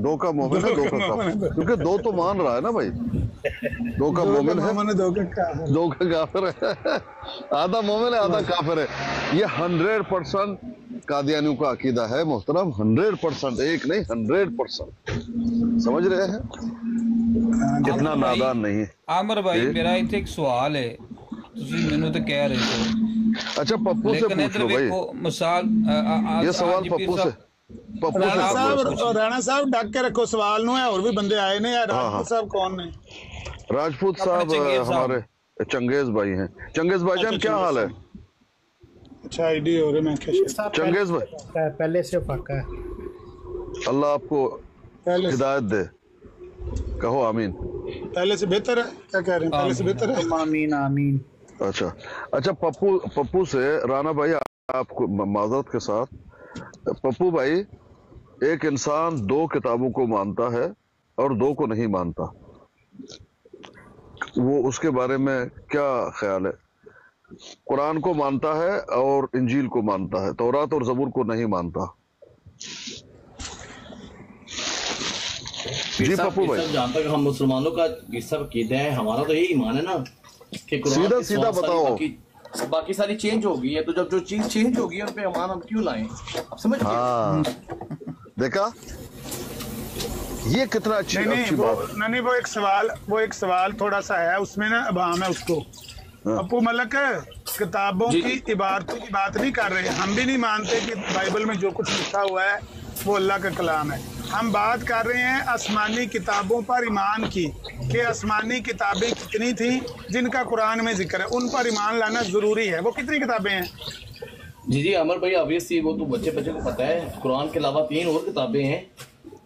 दो का मोमिन है, दो का काफिर, क्योंकि दो तो मान रहा है ना भाई, दो का मोमिन है, दो का काफिर है। आधा मोमिन है, आधा काफिर है। ये 100% कादियानियों का अकीदा है मोहतरम, 100%, एक नहीं 100%। समझ रहे हैं, इतना नादान नहीं है। आमर भाई मेरा इतने एक सवाल है, ਤੁਸੀਂ ਮੈਨੂੰ तो कह रहे हो। अच्छा पप्पू से पूछ लो भाई, मिसाल ये सवाल पप्पू से, राणा साहब ढक के रखो सवाल नु है, और भी बंदे आए ने यार। राजपूत साहब कौन है? राजपूत साहब हमारे चंगेज भाई हैं। चंगेज भाई जान क्या हाल है? अच्छा आईडी हो रहे मैं चंगेज भाई पहले से फर्क है। अल्लाह आपको हिदायत दे, कहो आमीन। पहले से बेहतर है, क्या कह रहे हैं? पहले से बेहतर है, आमीन आमीन। अच्छा पप्पू से राणा भाई आपको माजरत के साथ, पप्पू भाई एक इंसान दो किताबों को मानता है और दो को नहीं मानता, वो उसके बारे में क्या ख्याल है? कुरान को मानता है और इंजील को मानता है, तौरात और जबूर को नहीं मानता। जी पप्पू भाई, जहाँ तक हम मुसलमानों का ये सब अकीदा है, हमारा तो यही ईमान है ना कि सीधा सीधा बताओ। बाकी सारी चेंज हो गई है, तो जब जो चीज चेंज हो गई है उन पे ईमान हम क्यों लाएं? आप समझ गए? हाँ देखा, ये कितना अच्छी बात। नहीं वो एक सवाल थोड़ा सा है उसमें ना, अब हम है उसको अपू मलक किताबों की इबारतों की बात नहीं कर रहे। हम भी नहीं मानते कि बाइबल में जो कुछ लिखा हुआ है वो अल्लाह का कलाम है। हम बात कर रहे हैं आसमानी किताबों पर ईमान की, कि आसमानी किताबें कितनी थी जिनका कुरान में जिक्र है, उन पर ईमान लाना जरूरी है। वो कितनी किताबें हैं? जी अमर भाई ऑब्वियसली वो तो बच्चे को पता है, कुरान के अलावा 3 और किताबें हैं।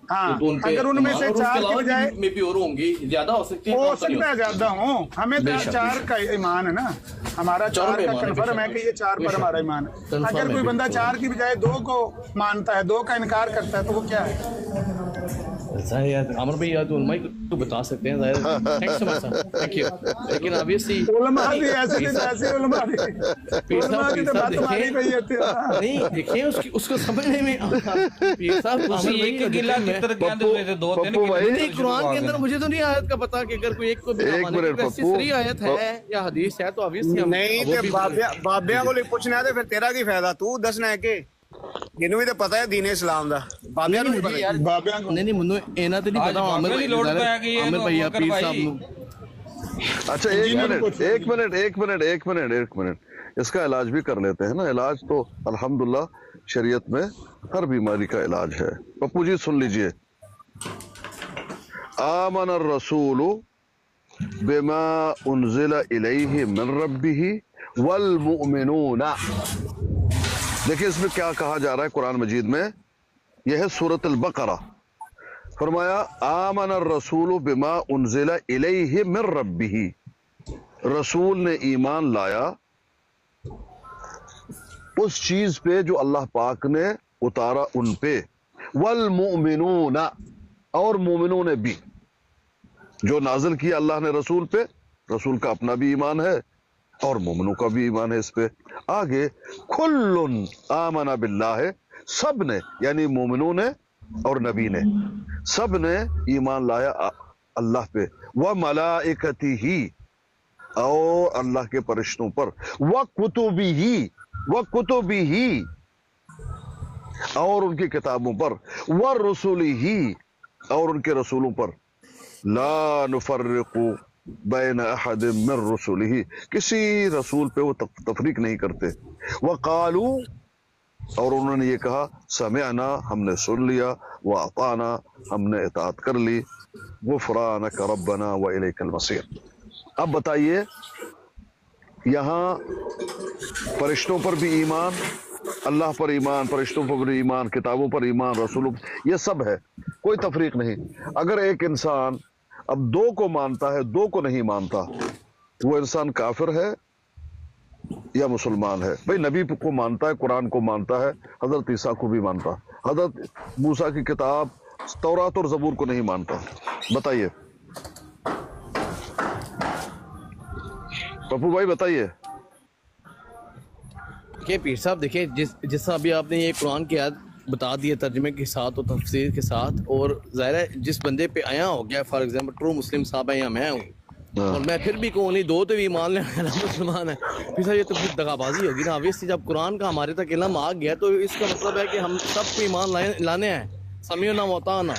हाँ, तो अगर उनमें से 4 की बजाय में भी और होंगी, ज्यादा हो सकती है, हो सकता है ज्यादा हो। हमें 4 का ईमान है ना, हमारा 4 का कन्फर्म है कि ये 4 पर हमारा ईमान है। अगर कोई बंदा 4 की बजाय 2 को मानता है, 2 का इनकार करता है, तो वो क्या है? अमर भाई यार तो बता सकते हैं, थैंक यू। लेकिन ऑब्वियसली नहीं देखिए उसको समझने में कुरान के अंदर मुझे तो नहीं आयत का पता कि अगर कोई एक को सही आयत है या हदीस है तो ऑब्वियसली नहीं। बाबिया को पूछना है, फिर तेरा की फायदा, तू दसना है कि जिन्हों भी तो पता है दीन इस्लाम दा। बाबिया को नहीं मनु एना तो नहीं पता। आमिर भैया पीर साहब। अच्छा एक मिनट इसका इलाज भी कर लेते हैं ना। इलाज तो अल्हम्दुलिल्लाह शरीयत में हर बीमारी का इलाज है। पप्पू जी सुन लीजिए, आमन रसूलु बिमा उनज़िला इलैहि मिन रब्बिही वल मुमिनूना। देखिए इसमें क्या कहा जा रहा है कुरान मजीद में, यह है सूरत अल-बकरा। फरमाया आमन रसूल बिमा उनज़िला इलैहि मिन रब्बिही, रसूल ने ईमान लाया उस चीज पे जो अल्लाह पाक ने उतारा उन पे। वल मुमिनूना, और मोमिनों ने भी, जो नाजिल किया अल्लाह ने रसूल पे, रसूल का अपना भी ईमान है और मोमिनों का भी ईमान है इस पे। आगे कुल्लुन आमना बिल्लाह, सब ने यानी मोमिनों ने और नबी ने सब ने ईमान लाया अल्लाह पे। व मलाइकतिही, और अल्लाह के फरिश्तों पर। व कुतुबिही और उनकी किताबों पर। व रसूलिही, और उनके रसूलों पर। ला नुफर्रिकु बैन अहद मिन रसूलिही, किसी रसूल पे वो तफरीक नहीं करते। वक़ालू, और उन्होंने ये कहा समिअना, हमने सुन लिया, व अताना, हमने इताअत कर ली, गुफ़रानक रब्बना व इलैकल मसीर। अब बताइए, यहाँ फरिश्तों पर भी ईमान, अल्लाह पर ईमान, फरिश्तों पर भी ईमान, किताबों पर ईमान, रसूलों, ये सब है, कोई तफरीक नहीं। अगर एक इंसान अब 2 को मानता है, 2 को नहीं मानता, वो इंसान काफिर है या मुसलमान है? भाई नबी को मानता है, कुरान को मानता है, हजरत ईसा को भी मानता, हजरत मूसा की किताब तौरात और जबूर को नहीं मानता। बताइए पप्पू भाई, बताइए। पीर साहब देखिए, जिस अभी आपने ये कुरान की आयत بتا دیا ترجمے کے ساتھ اور تفسیر کے ساتھ، اور ظاہر ہے جس بندے پہ آیا ہو گیا، فار ایگزامپل ٹرو مسلم صاحب ہے یا میں ہوں، اور میں پھر بھی کہوں نہیں دو تو بھی مان لینا مسلمان ہے، پھر صاحب یہ تو پھر دغا بازی ہوگی نا۔ obviously جب قرآن کا ہمارے تک علم آ گیا تو اس کا مطلب ہے کہ ہم سب کو ایمان لانے ہیں، سمیعنا و اطعنا۔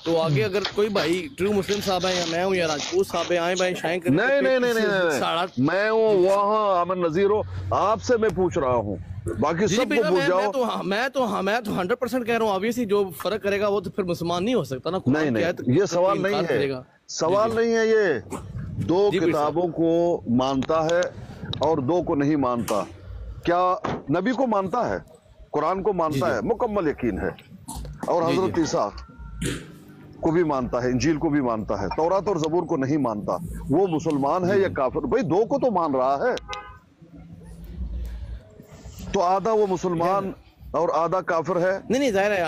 تو آگے اگر کوئی بھائی ٹرو مسلم صاحب ہے یا میں ہوں یا راجپوت صاحب ہے، آئیں بھائی شائیں کریں، نہیں میں ہوں وہاں امن نذیر ہو، آپ سے میں پوچھ رہا ہوں، باقی سب کو پوچھ جاؤ۔ میں تو 100% کہہ رہا ہوں، obviously جو فرق کرے گا وہ تو پھر مسلمان نہیں ہو سکتا نا۔ نہیں یہ سوال نہیں ہے، سوال نہیں ہے، یہ دو کتابوں کو مانتا ہے اور دو کو نہیں مانتا۔ کیا نبی کو مانتا ہے، قرآن کو مانتا ہے، مکمل یقین ہے، اور حضرت عیسیٰ کو بھی مانتا ہے، انجیل کو بھی مانتا ہے، تورات اور زبور کو نہیں مانتا، وہ مسلمان ہے یا کافر؟ بھائی دو کو تو مان رہا ہے، تو آدھا وہ مسلمان اور آدھا کافر ہے۔ نہیں ظاہر ہے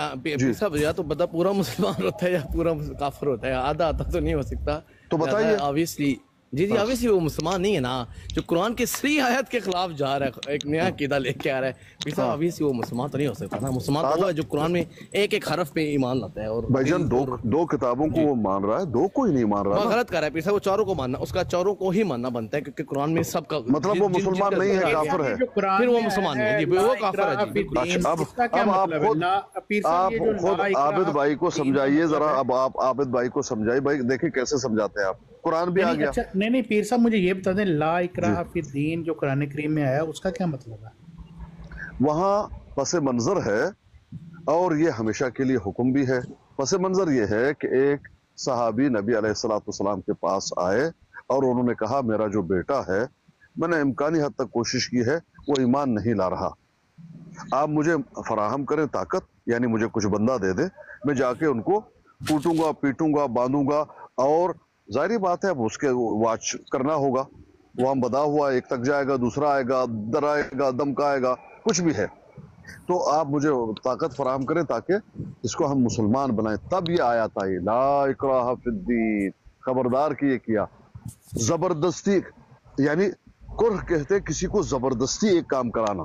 سب یا تو بندہ پورا مسلمان ہوتا ہے یا پورا کافر ہوتا ہے، آدھا آدھا تو نہیں ہو سکتا۔ تو بتائیے obviously جی obviously وہ مسلمان نہیں ہے نا، جو قرآن کی صحیح آیت کے خلاف جا رہا ہے، ایک نیا عقیدہ لے کے آ رہا ہے، obviously وہ مسلمان تو نہیں ہو سکتا نا۔ مسلمان تو وہ ہے جو قرآن میں ایک ایک حرف پہ ایمان لاتا ہے۔ اور بھائی جان دو کتابوں کو وہ مان رہا ہے، دو کو ہی نہیں مان رہا، وہ غلط کر رہا ہے پھر وہ چاروں کو ماننا، اس کا چاروں کو ہی ماننا بنتا ہے، کیونکہ قرآن میں سب کا مطلب وہ مسلمان نہیں ہے، کافر ہے، پھر وہ مسلمان نہیں ہے، وہ کافر ہے۔ اب آپ خود عابد بھائی کو سمجھائیے ذرا، اب آپ عابد بھائی کو سمجھائیے، بھائی دیکھیں کیسے سمجھاتے ہیں آپ، قرآن بھی آ گیا۔ نہیں پیر صاحب مجھے یہ بتا دیں، لا اکراہ فی الدین جو قرآن کریم میں آیا اس کا کیا مطلب ہے؟ وہاں پس منظر ہے اور یہ ہمیشہ کے لیے حکم بھی ہے۔ پس منظر یہ ہے کہ ایک صحابی نبی علیہ السلام کے پاس آئے اور انہوں نے کہا میرا جو بیٹا ہے، میں نے امکانی حد تک کوشش کی ہے، وہ ایمان نہیں لا رہا، آپ مجھے فراہم کریں طاقت، یعنی مجھے کچھ بندہ دے دیں، میں جا کے ان کو کوٹوں گا، پیٹوں گا، باندھوں گا، اور ظاہری بات ہے اب اس کے واچ کرنا ہوگا، وہاں بدا ہوا ایک تک جائے گا، دوسرا آئے گا، ڈرائے گا، دمکائے گا، کچھ بھی ہے، تو آپ مجھے طاقت فراہم کریں تاکہ اس کو ہم مسلمان بنائیں۔ تب یہ آیات آئی، لا اکراہ فی الدین، خبردار کیے کیا، زبردستی، یعنی کرہ کہتے کسی کو زبردستی ایک کام کرانا،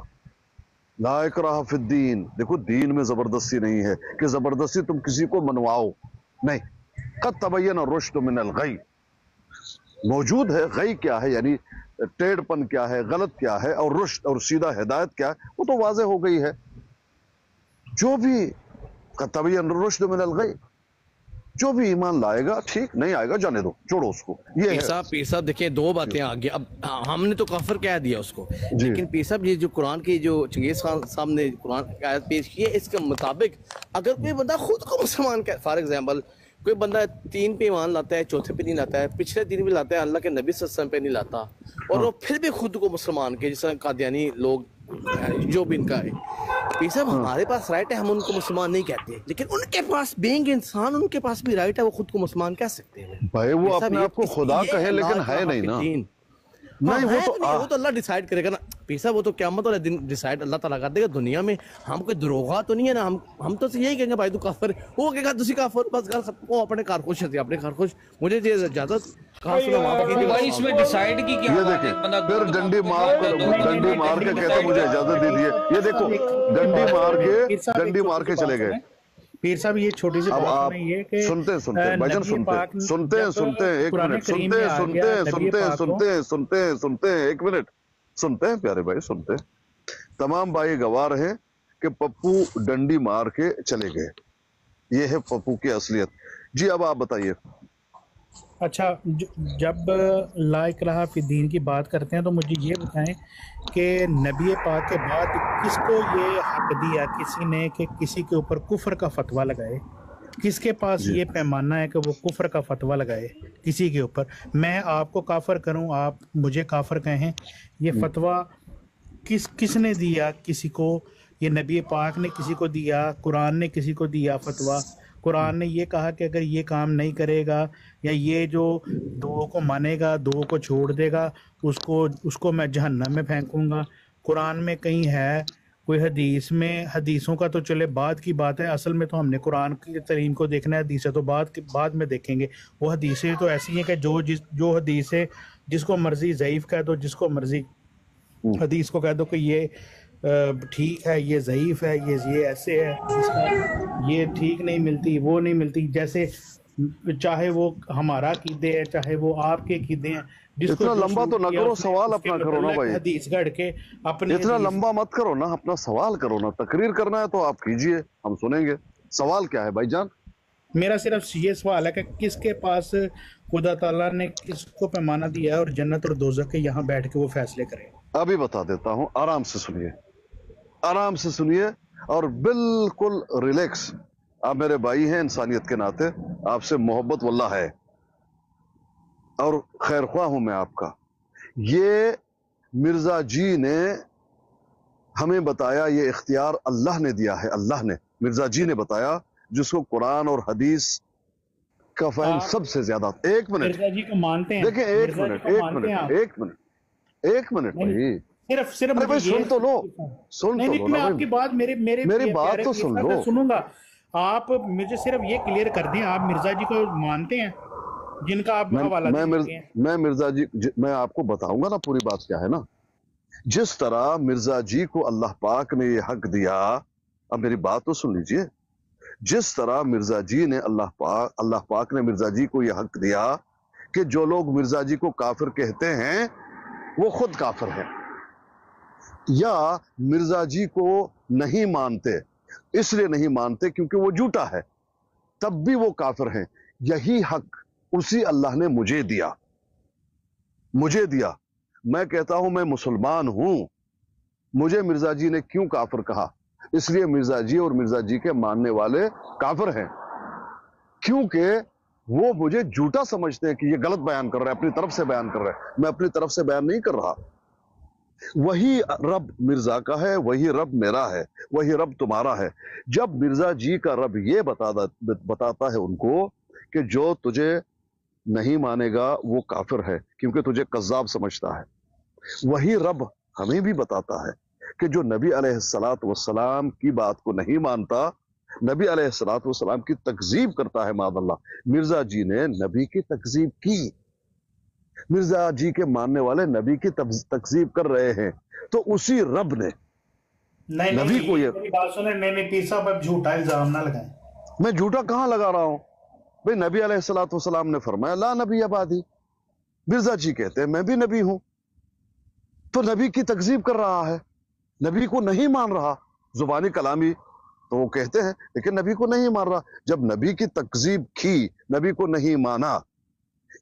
لا اکراہ فی الدین، دیکھو دین میں زبردستی نہیں ہے کہ زبردستی تم کسی کو منواؤ، نہیں، قد تبین الرشد من الغی، موجود ہے، غی کیا ہے یعنی ٹیڑھ پن کیا ہے، غلط کیا ہے، اور رشد اور سیدھا ہدایت کیا ہے، وہ تو واضح ہو گئی ہے۔ جو بھی قد تبین الرشد من الغی، جو بھی ایمان لائے گا ٹھیک، نہیں آئے گا جانے دو، چھوڑو اس کو۔ یہ ہے پیر صاحب دیکھیں دو باتیں آگے، اب ہم نے تو کافر کہہ دیا اس کو، لیکن پیر صاحب یہ جو قرآن کی جو چنگیز خان صاحب نے قرآن کی آیت پیش کی ہے، اس کے مطابق اگر کوئی بندہ خود کو مسلمان کہے، فار ایگزامپل کوئی بندہ 3 پہ ایمان لاتا ہے، چوتھے پہ نہیں لاتا ہے، پچھلے 3 پہ لاتا ہے، اللہ کے نبی صلی اللہ علیہ وسلم پہ نہیں لاتا، اور وہ پھر بھی خود کو مسلمان کے، جیسا قادیانی لوگ جو بھی ان کا ہے، پیر صاحب ہمارے پاس رائٹ ہے، ہم ان کو مسلمان نہیں کہتے، لیکن ان کے پاس بینگ انسان ان کے پاس بھی رائٹ ہے، وہ خود کو مسلمان کہہ سکتے ہیں بھائی، وہ اپنے آپ کو خدا کہے لیکن ہے نہیں نا، نہیں وہ تو اللہ ڈیسائیڈ کرے گا نا پیر صاحب، وہ تو قیامت والے دن ڈیسائیڈ اللہ تعالیٰ کر دے گا۔ دنیا میں ہم کوئی دروغہ تو نہیں ہے نا، ہم تو یہی کہیں گے بھائی تو کافر ہے، وہ کہے گا تسی کافر، بس گل ختم، وہ اپنے کار خوش ہے، اپنے کار خوش، مجھے اجازت کہاں سنا بھائی اس میں ڈیسائیڈ کی کیا یہ بات ہے؟ دیکھیں پھر ڈنڈی مار کے کہتے مجھے اجازت دے دیے، یہ دیکھو ڈنڈی مار کے چلے گئے۔ پیر صاحب یہ چھوٹی سی اب آپ بات یہ کہ سنتے ہیں بھائی جان، سنتے ہیں ایک منٹ، سنتے ہیں ایک منٹ، سنتے ہیں پیارے بھائی، سنتے ہیں، تمام بھائی گواہ رہے کہ پپو ڈنڈی مار کے چلے گئے، یہ ہے پپو کی اصلیت۔ جی اب آپ بتائیے۔ اچھا، جب لا اکراہ فی الدین کی بات کرتے ہیں تو مجھے یہ بتائیں کہ نبی پاک کے بعد کس کو یہ حق دیا کسی نے کہ کسی کے اوپر کفر کا فتویٰ لگائے؟ کس کے پاس یہ پیمانہ ہے کہ وہ کفر کا فتویٰ لگائے کسی کے اوپر؟ میں آپ کو کافر کروں، آپ مجھے کافر کہیں، یہ فتویٰ کس نے دیا کسی کو؟ یہ نبی پاک نے کسی کو دیا؟ قرآن نے کسی کو دیا فتویٰ؟ قرآن نے یہ کہا کہ اگر یہ کام نہیں کرے گا یا یہ جو 2 کو مانے گا 2 کو چھوڑ دے گا اس کو میں جہنم میں پھینکوں گا؟ قرآن میں کہیں ہے کوئی حدیث میں؟ حدیثوں کا تو چلے بعد کی بات ہے، اصل میں تو ہم نے قرآن کی ترین کو دیکھنا ہے، حدیثیں تو بعد میں دیکھیں گے۔ وہ حدیثیں تو ایسی ہیں کہ جو حدیثیں جس کو مرضی ضعیف کہہ دو، جس کو مرضی حدیث کو کہہ دو کہ یہ ٹھیک ہے، یہ ضعیف ہے، یہ ایسے ہے، اس کا یہ ٹھیک نہیں ملتی، وہ نہیں ملتی، جیسے چاہے وہ ہمارا عقیدے ہے چاہے وہ آپ کے عقیدے ہیں، جس کو اتنا جو لمبا تو شروع نہ کیا کرو، اس نے سوال اس کے اپنا کرو نا متعلق بھائی، حدیث گھڑ کے اپنے اتنا حدیث لمبا مت کرو نا، اپنا سوال کرو نا، تقریر کرنا ہے تو آپ کیجئے، ہم سنیں گے۔ سوال کیا ہے بھائی جان؟ میرا صرف یہ سوال ہے کہ کس کے پاس خدا تعالیٰ نے کس کو پیمانہ دیا ہے اور جنت اور دوزخ کے یہاں بیٹھ کے وہ فیصلے کرے؟ ابھی بتا دیتا ہوں، آرام سے سنیے، آرام سے سنیے اور بالکل ریلیکس۔ آپ میرے بھائی ہیں، انسانیت کے ناطے آپ سے محبت واللہ ہے اور خیر خواہ ہوں میں آپ کا۔ یہ مرزا جی نے ہمیں بتایا، یہ اختیار اللہ نے دیا ہے، اللہ نے مرزا جی نے بتایا، جس کو قرآن اور حدیث کا فہم سب سے زیادہ۔ ایک منٹ مرزا جی کو مانتے ہیں؟ دیکھیں، ایک مرزا جی منٹ کو ایک مانتے ہیں منٹ آپ؟ ایک منٹ بھائی، صرف ارے بھائی سن تو لو، سن تو لو میں نا آپ کی بات میری بات تو سن لو۔ سنوں گا، آپ مجھے صرف یہ کلیئر کر دیں، آپ مرزا جی کو مانتے ہیں جن کا آپ حوالہ دیتے ہیں؟ میں مرزا جی، میں آپ کو بتاؤں گا نا پوری بات کیا ہے نا۔ جس طرح مرزا جی کو اللہ پاک نے یہ حق دیا، اب میری بات تو سن لیجئے، جس طرح مرزا جی نے اللہ پاک نے مرزا جی کو یہ حق دیا کہ جو لوگ مرزا جی کو کافر کہتے ہیں وہ خود کافر ہیں، یا مرزا جی کو نہیں مانتے، اس لیے نہیں مانتے کیونکہ وہ جھوٹا ہے، تب بھی وہ کافر ہیں، یہی حق اسی اللہ نے مجھے دیا۔ میں کہتا ہوں میں مسلمان ہوں، مجھے مرزا جی نے کیوں کافر کہا؟ اس لیے مرزا جی اور مرزا جی کے ماننے والے کافر ہیں، کیونکہ وہ مجھے جھوٹا سمجھتے ہیں کہ یہ غلط بیان کر رہا ہے، اپنی طرف سے بیان کر رہا ہے، میں اپنی طرف سے بیان نہیں کر رہا۔ وہی رب مرزا کا ہے، وہی رب میرا ہے، وہی رب تمہارا ہے۔ جب مرزا جی کا رب یہ بتاتا ہے ان کو کہ جو تجھے نہیں مانے گا وہ کافر ہے کیونکہ تجھے کذاب سمجھتا ہے، وہی رب ہمیں بھی بتاتا ہے کہ جو نبی علیہ السلام کی بات کو نہیں مانتا، نبی علیہ السلام کی تکذیب کرتا ہے، معاذ اللہ۔ مرزا جی نے نبی کی تکذیب کی، مرزا جی کے ماننے والے نبی کی تکذیب کر رہے ہیں، تو اسی رب نے نبی کو یہ بات سنیں، نہیں پیر صاحب اب جھوٹا الزام نہ لگائیں۔ میں جھوٹا کہاں لگا رہا ہوں بھئی؟ نبی علیہ السلام نے فرمایا لا نبی بعدی، مرزا جی کہتے ہیں میں بھی نبی ہوں، تو نبی کی تکذیب کر رہا ہے، نبی کو نہیں مان رہا، زبانی کلامی تو وہ کہتے ہیں لیکن نبی کو نہیں مان رہا۔ جب نبی کی تکذیب کی، نبی کو نہیں مانا،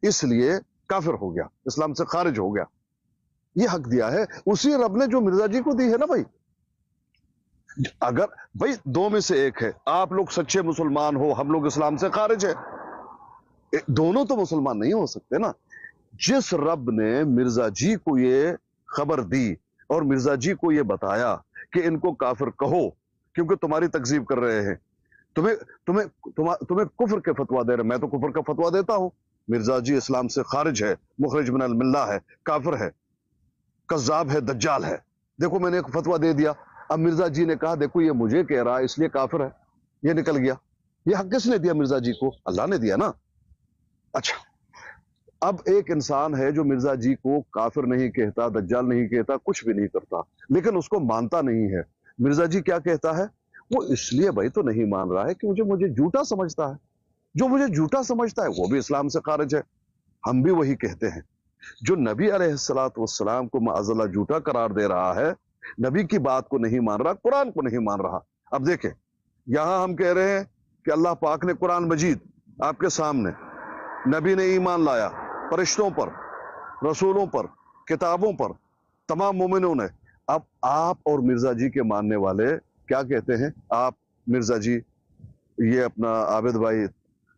اس لیے کافر ہو گیا، اسلام سے خارج ہو گیا۔ یہ حق دیا ہے اسی رب نے جو مرزا جی کو دی ہے نا بھائی۔ اگر بھائی دو میں سے ایک ہے، آپ لوگ سچے مسلمان ہو، ہم لوگ اسلام سے خارج ہے، دونوں تو مسلمان نہیں ہو سکتے نا۔ جس رب نے مرزا جی کو یہ خبر دی اور مرزا جی کو یہ بتایا کہ ان کو کافر کہو کیونکہ تمہاری تکذیب کر رہے ہیں، تمہیں کفر کے فتویٰ دے رہے، میں تو کفر کا فتویٰ دیتا ہوں، مرزا جی اسلام سے خارج ہے، مخرج من الملہ ہے، کافر ہے، کذاب ہے، دجال ہے، دیکھو میں نے ایک فتویٰ دے دیا۔ اب مرزا جی نے کہا دیکھو یہ مجھے کہہ رہا ہے اس لیے کافر ہے، یہ نکل گیا۔ یہ حق کس نے دیا مرزا جی کو؟ اللہ نے دیا نا۔ اچھا، اب ایک انسان ہے جو مرزا جی کو کافر نہیں کہتا، دجال نہیں کہتا، کچھ بھی نہیں کرتا، لیکن اس کو مانتا نہیں ہے۔ مرزا جی کیا کہتا ہے؟ وہ اس لیے بھائی تو نہیں مان رہا ہے کہ مجھے جھوٹا سمجھتا ہے، جو مجھے جھوٹا سمجھتا ہے وہ بھی اسلام سے خارج ہے۔ ہم بھی وہی کہتے ہیں، جو نبی علیہ السلام کو معاذ اللہ جھوٹا قرار دے رہا ہے، نبی کی بات کو نہیں مان رہا، قرآن کو نہیں مان رہا۔ اب دیکھیں یہاں ہم کہہ رہے ہیں کہ اللہ پاک نے قرآن مجید آپ کے سامنے، نبی نے ایمان لایا فرشتوں پر، رسولوں پر، کتابوں پر، تمام مومنوں نے۔ اب آپ اور مرزا جی کے ماننے والے کیا کہتے ہیں؟ آپ مرزا جی، یہ اپنا عابد بھائی،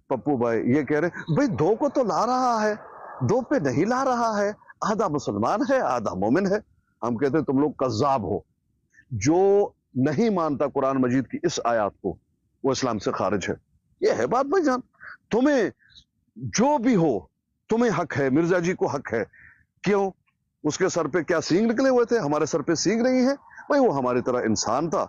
پپو بھائی، یہ کہہ رہے ہیں بھائی دو کو تو لا رہا ہے، دو پہ نہیں لا رہا ہے، آدھا مسلمان ہے آدھا مومن ہے۔ ہم کہتے ہیں تم لوگ کذاب ہو، جو نہیں مانتا قرآن مجید کی اس آیات کو وہ اسلام سے خارج ہے۔ یہ ہے بات بھائی جان، تمہیں جو بھی ہو تمہیں حق ہے، مرزا جی کو حق ہے۔ کیوں؟ اس کے سر پہ کیا سینگ نکلے ہوئے تھے؟ ہمارے سر پہ سینگ نہیں ہے بھائی، وہ ہماری طرح انسان تھا۔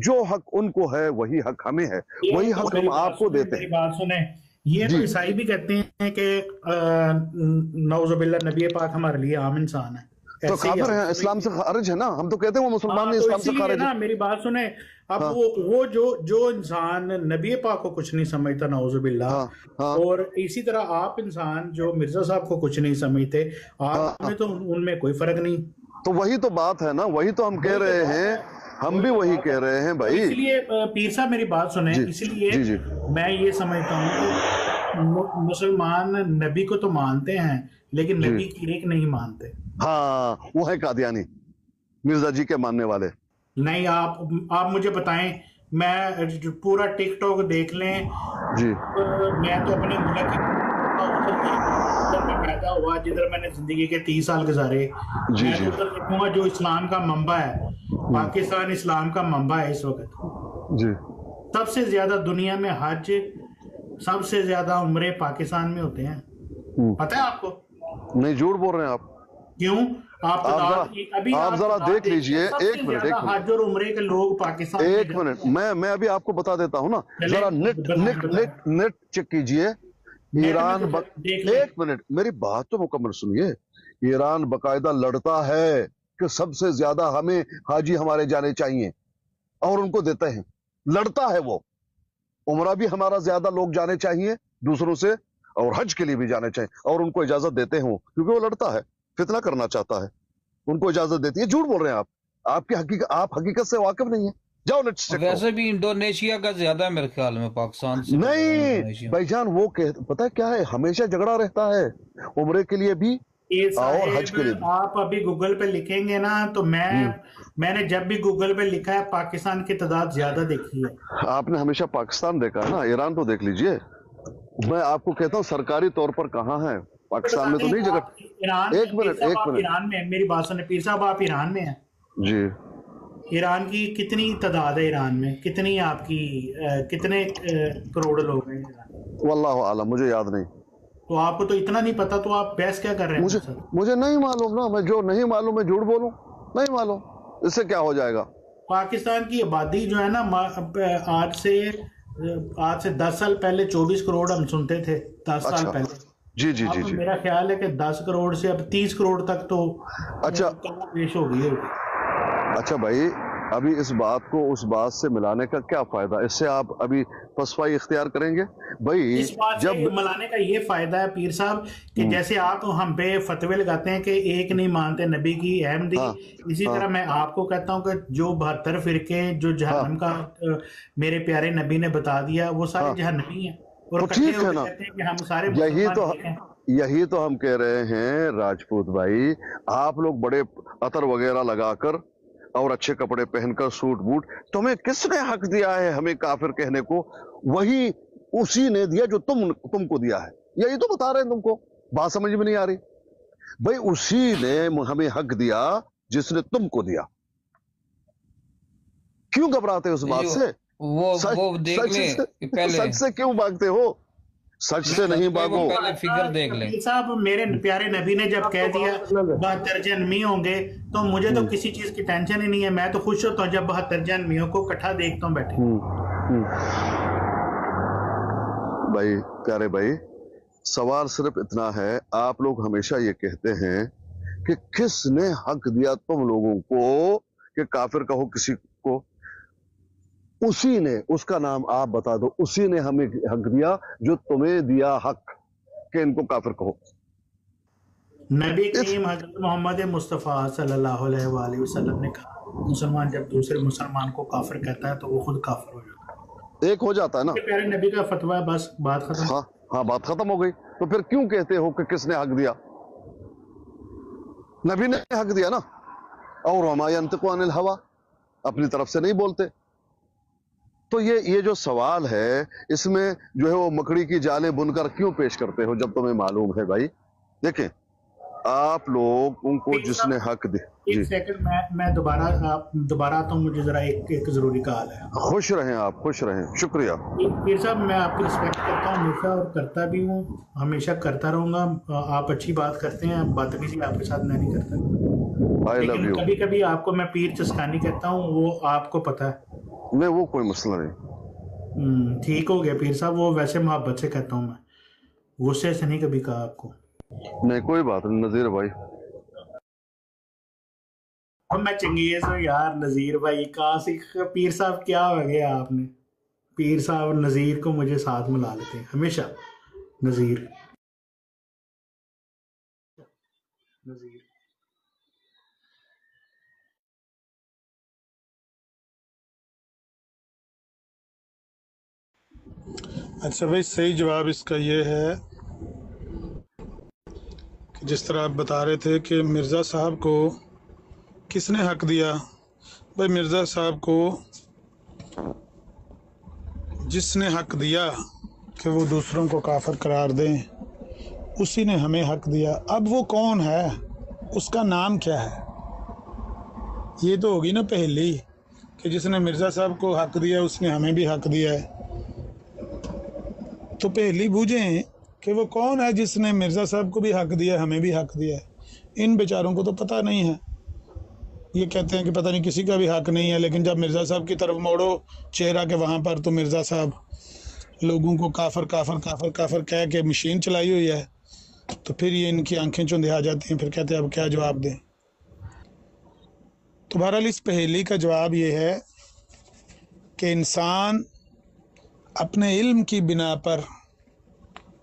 جو حق ان کو ہے وہی حق ہمیں ہے، وہی حق ہم آپ کو دیتے ہیں۔ بات سنیں، یہ تو عیسائی بھی کہتے ہیں کہ نعوذ باللہ نبی پاک ہمارے لیے عام انسان ہے۔ تو ऐसे ही काफिर हैं, आप इस्लाम से खारिज है ना, हम तो कहते हैं वो मुसलमान हाँ, नहीं, तो इस्लाम से इसीलिए खारिज ना है। मेरी बात सुने। अब हाँ। वो जो इंसान नबी पाक को कुछ नहीं समझता नाउजुबिल्लाह, हाँ, हाँ। और इसी तरह आप इंसान जो मिर्जा साहब को कुछ नहीं समझते, आप में तो उनमें कोई फर्क नहीं। तो वही तो बात है ना, वही तो हम कह रहे हैं, हम भी वही कह रहे हैं भाई। इसलिए पीर साहब मेरी बात सुने, जी, इसलिए जी, जी। मैं ये समझता हूँ कि मुसलमान नबी को तो मानते हैं लेकिन नबी की एक नहीं मानते। हाँ, वो है कादियानी, मिर्जा जी के मानने वाले। नहीं, आप मुझे बताएं, मैं पूरा टिकटॉक देख लें जी। मैं तो अपने मुल्क जिधर मैं पैदा हुआ, जिधर मैंने जिंदगी के 30 साल गुजारे, जी, मैं जी। तो उधर देखूंगा जो इस्लाम का मंबा है, पाकिस्तान इस्लाम का मंबा है इस वक्त। जी। सबसे ज्यादा दुनिया में हज, सबसे ज्यादा उम्रे पाकिस्तान में होते हैं, पता है आपको? नहीं, झूठ बोल रहे हैं आप। क्यों? आप जरा देख लीजिए, एक मिनट, हज और उम्रे के लोग पाकिस्तान में एक मिनट, मैं अभी आपको बता देता हूँ ना, जरा नेट चेक कीजिए। ईरान एक मिनट, मेरी बात तो मुकम्मल सुनिए। ईरान बकायदा लड़ता है कि सबसे ज्यादा हमें हाजी हमारे जाने चाहिए, और उनको देते हैं। लड़ता है वो। उमरा भी हमारा ज्यादा लोग जाने चाहिए दूसरों से, और हज के लिए भी जाने चाहिए, और उनको इजाजत देते हैं क्योंकि वो लड़ता है, फितना करना चाहता है, उनको इजाजत देती है। झूठ बोल रहे हैं आप हकीकत से वाकिफ नहीं है। जाओ नेट चेक करो। वैसे भी इंडोनेशिया का ज्यादा है मेरे ख्याल में पाकिस्तान से। नहीं भाईजान, वो पता है क्या है, हमेशा झगड़ा रहता है उम्रे के लिए भी और हज के लिए भी। आप अभी गूगल पे लिखेंगे ना, तो मैंने जब भी गूगल पे लिखा है पाकिस्तान की तादाद ज्यादा देखी है। आपने हमेशा पाकिस्तान देखा है ना, ईरान तो देख लीजिए। मैं आपको कहता हूँ सरकारी तौर पर कहाँ है, पाकिस्तान में तो नहीं जगह। ईरान, एक मिनट। ईरान में, मेरी बात सुने पीर साहब, आप ईरान में हैं जी। ईरान की कितनी तादाद है? ईरान में कितनी आपकी कितने करोड़ लोग हैं ईरान? वल्लाहु आलम, मुझे याद नहीं। तो आपको तो इतना नहीं पता, तो आप बहस क्या कर रहे हैं? मुझे नहीं मालूम ना, मैं जो नहीं मालूम मैं झूठ बोलूं? नहीं मालूम, इससे क्या हो जाएगा? पाकिस्तान की आबादी जो है ना, आज से 10 साल पहले 24 करोड़ हम सुनते थे, 10 साल पहले। जी जी जी जी। मेरा ख्याल है कि 10 करोड़ से अब 30 करोड़ तक तो अच्छा पेश हो गई होगी। अच्छा भाई, अभी इस बात को उस बात से मिलाने का क्या फायदा? इससे आप अभी पसवाई इख्तियार करेंगे भाई? इस बात जब से मिलाने का ये फायदा है पीर साहब कि जैसे आप हम पे फतवे लगाते हैं कि एक नहीं मानते नबी की अहमदी, इसी तरह मैं आपको कहता हूँ कि जो 72 फिरके जो जहन्नम का मेरे प्यारे नबी ने बता दिया, वो सारे जहन्नमी हैं। और ठीक है ना, हम सारे यही तो हम कह रहे हैं राजपूत भाई। आप लोग बड़े अतर वगैरह लगाकर और अच्छे कपड़े पहनकर, सूट बूट, तुम्हें किसने हक दिया है हमें काफिर कहने को? वही उसी ने दिया जो तुमको दिया है। यही तो बता रहे हैं तुमको, बात समझ में नहीं आ रही भाई? उसी ने हमें हक दिया जिसने तुमको दिया। क्यों घबराते हो उस बात से? वो देख ले पहले। सच से क्यों भागते हो? सच से नहीं भागो। पहले फिगर देख ले साहब। मेरे प्यारे नबी ने जब कह दिया 72 जन्मी होंगे, तो मुझे तो किसी चीज की टेंशन ही नहीं है। मैं तो खुश होता हूँ जब 72 जन्मियों को इकट्ठा देखता हूँ बैठे। भाई प्यारे भाई, सवाल सिर्फ इतना है, आप लोग हमेशा ये कहते हैं कि किसने हक दिया तुम लोगों को कि काफिर कहो किसी को? उसी ने, उसका नाम आप बता दो। उसी ने हमें हक दिया जो तुम्हें दिया हक कि इनको काफिर कहो। नबी करीम हजरत मोहम्मद मुस्तफ़ा सल्लल्लाहु अलैहि वसल्लम ने कहा, मुसलमान जब दूसरे मुसलमान को काफिर कहता है तो वो खुद काफिर हो जाता है। एक हो जाता है ना। प्यारे नबी का फतवा है, बस बात खत्म। हाँ, बात खत्म हो गई। तो फिर क्यों कहते हो कि किसने हक दिया? नबी ने हक दिया ना। और वमा यंतिकु अनिल हवा, अपनी तरफ से नहीं बोलते। तो ये जो सवाल है, इसमें जो है वो मकड़ी की जालें बुनकर क्यों पेश करते हो जब तुम्हें मालूम है? भाई देखें, आप लोग उनको जिसने हक दिया। एक सेकंड, मैं दोबारा आता हूँ, मुझे जरा एक जरूरी कॉल है। खुश रहें आप, खुश रहें, शुक्रिया। पीर साहब, मैं आपकी रिस्पेक्ट करता हूँ हमेशा, और करता भी हूँ, हमेशा करता रहूंगा। आप अच्छी बात करते हैं, बदतमीजी आपके साथ मैं नहीं करता। I love you. कभी कभी आपको मैं पीर चस्कानी कहता हूँ, वो आपको पता है। नहीं, वो कोई मसला नहीं। ठीक हो गया पीर साहब, वो वैसे मोहब्बत से कहता हूँ मैं, गुस्से से नहीं कभी कहा आपको। नहीं, कोई बात नहीं नजीर भाई। अब मैं चंगेज हूँ यार। नज़ीर भाई कहाँ से, पीर साहब क्या हो गया आपने? पीर साहब नज़ीर को मुझे साथ मिला लेते हैं हमेशा। नज़ीर अच्छा भाई, सही जवाब इसका ये है कि जिस तरह आप बता रहे थे कि मिर्ज़ा साहब को किसने हक दिया। भाई मिर्ज़ा साहब को जिसने हक दिया कि वो दूसरों को काफिर करार दें, उसी ने हमें हक दिया। अब वो कौन है, उसका नाम क्या है? ये तो होगी ना पहली कि जिसने मिर्ज़ा साहब को हक दिया उसने हमें भी हक दिया है। तो पहली बूझें कि वो कौन है जिसने मिर्ज़ा साहब को भी हक दिया, हमें भी हक दिया है। इन बेचारों को तो पता नहीं है। ये कहते हैं कि पता नहीं किसी का भी हक नहीं है, लेकिन जब मिर्ज़ा साहब की तरफ मोड़ो चेहरा के वहाँ पर, तो मिर्ज़ा साहब लोगों को काफिर काफिर काफिर काफिर कह के मशीन चलाई हुई है। तो फिर ये इनकी आंखें चुंधे आ जाती हैं, फिर कहते हैं अब क्या जवाब दें। तो बहरहाल इस पहेली का जवाब ये है कि इंसान अपने इल्म की बिना पर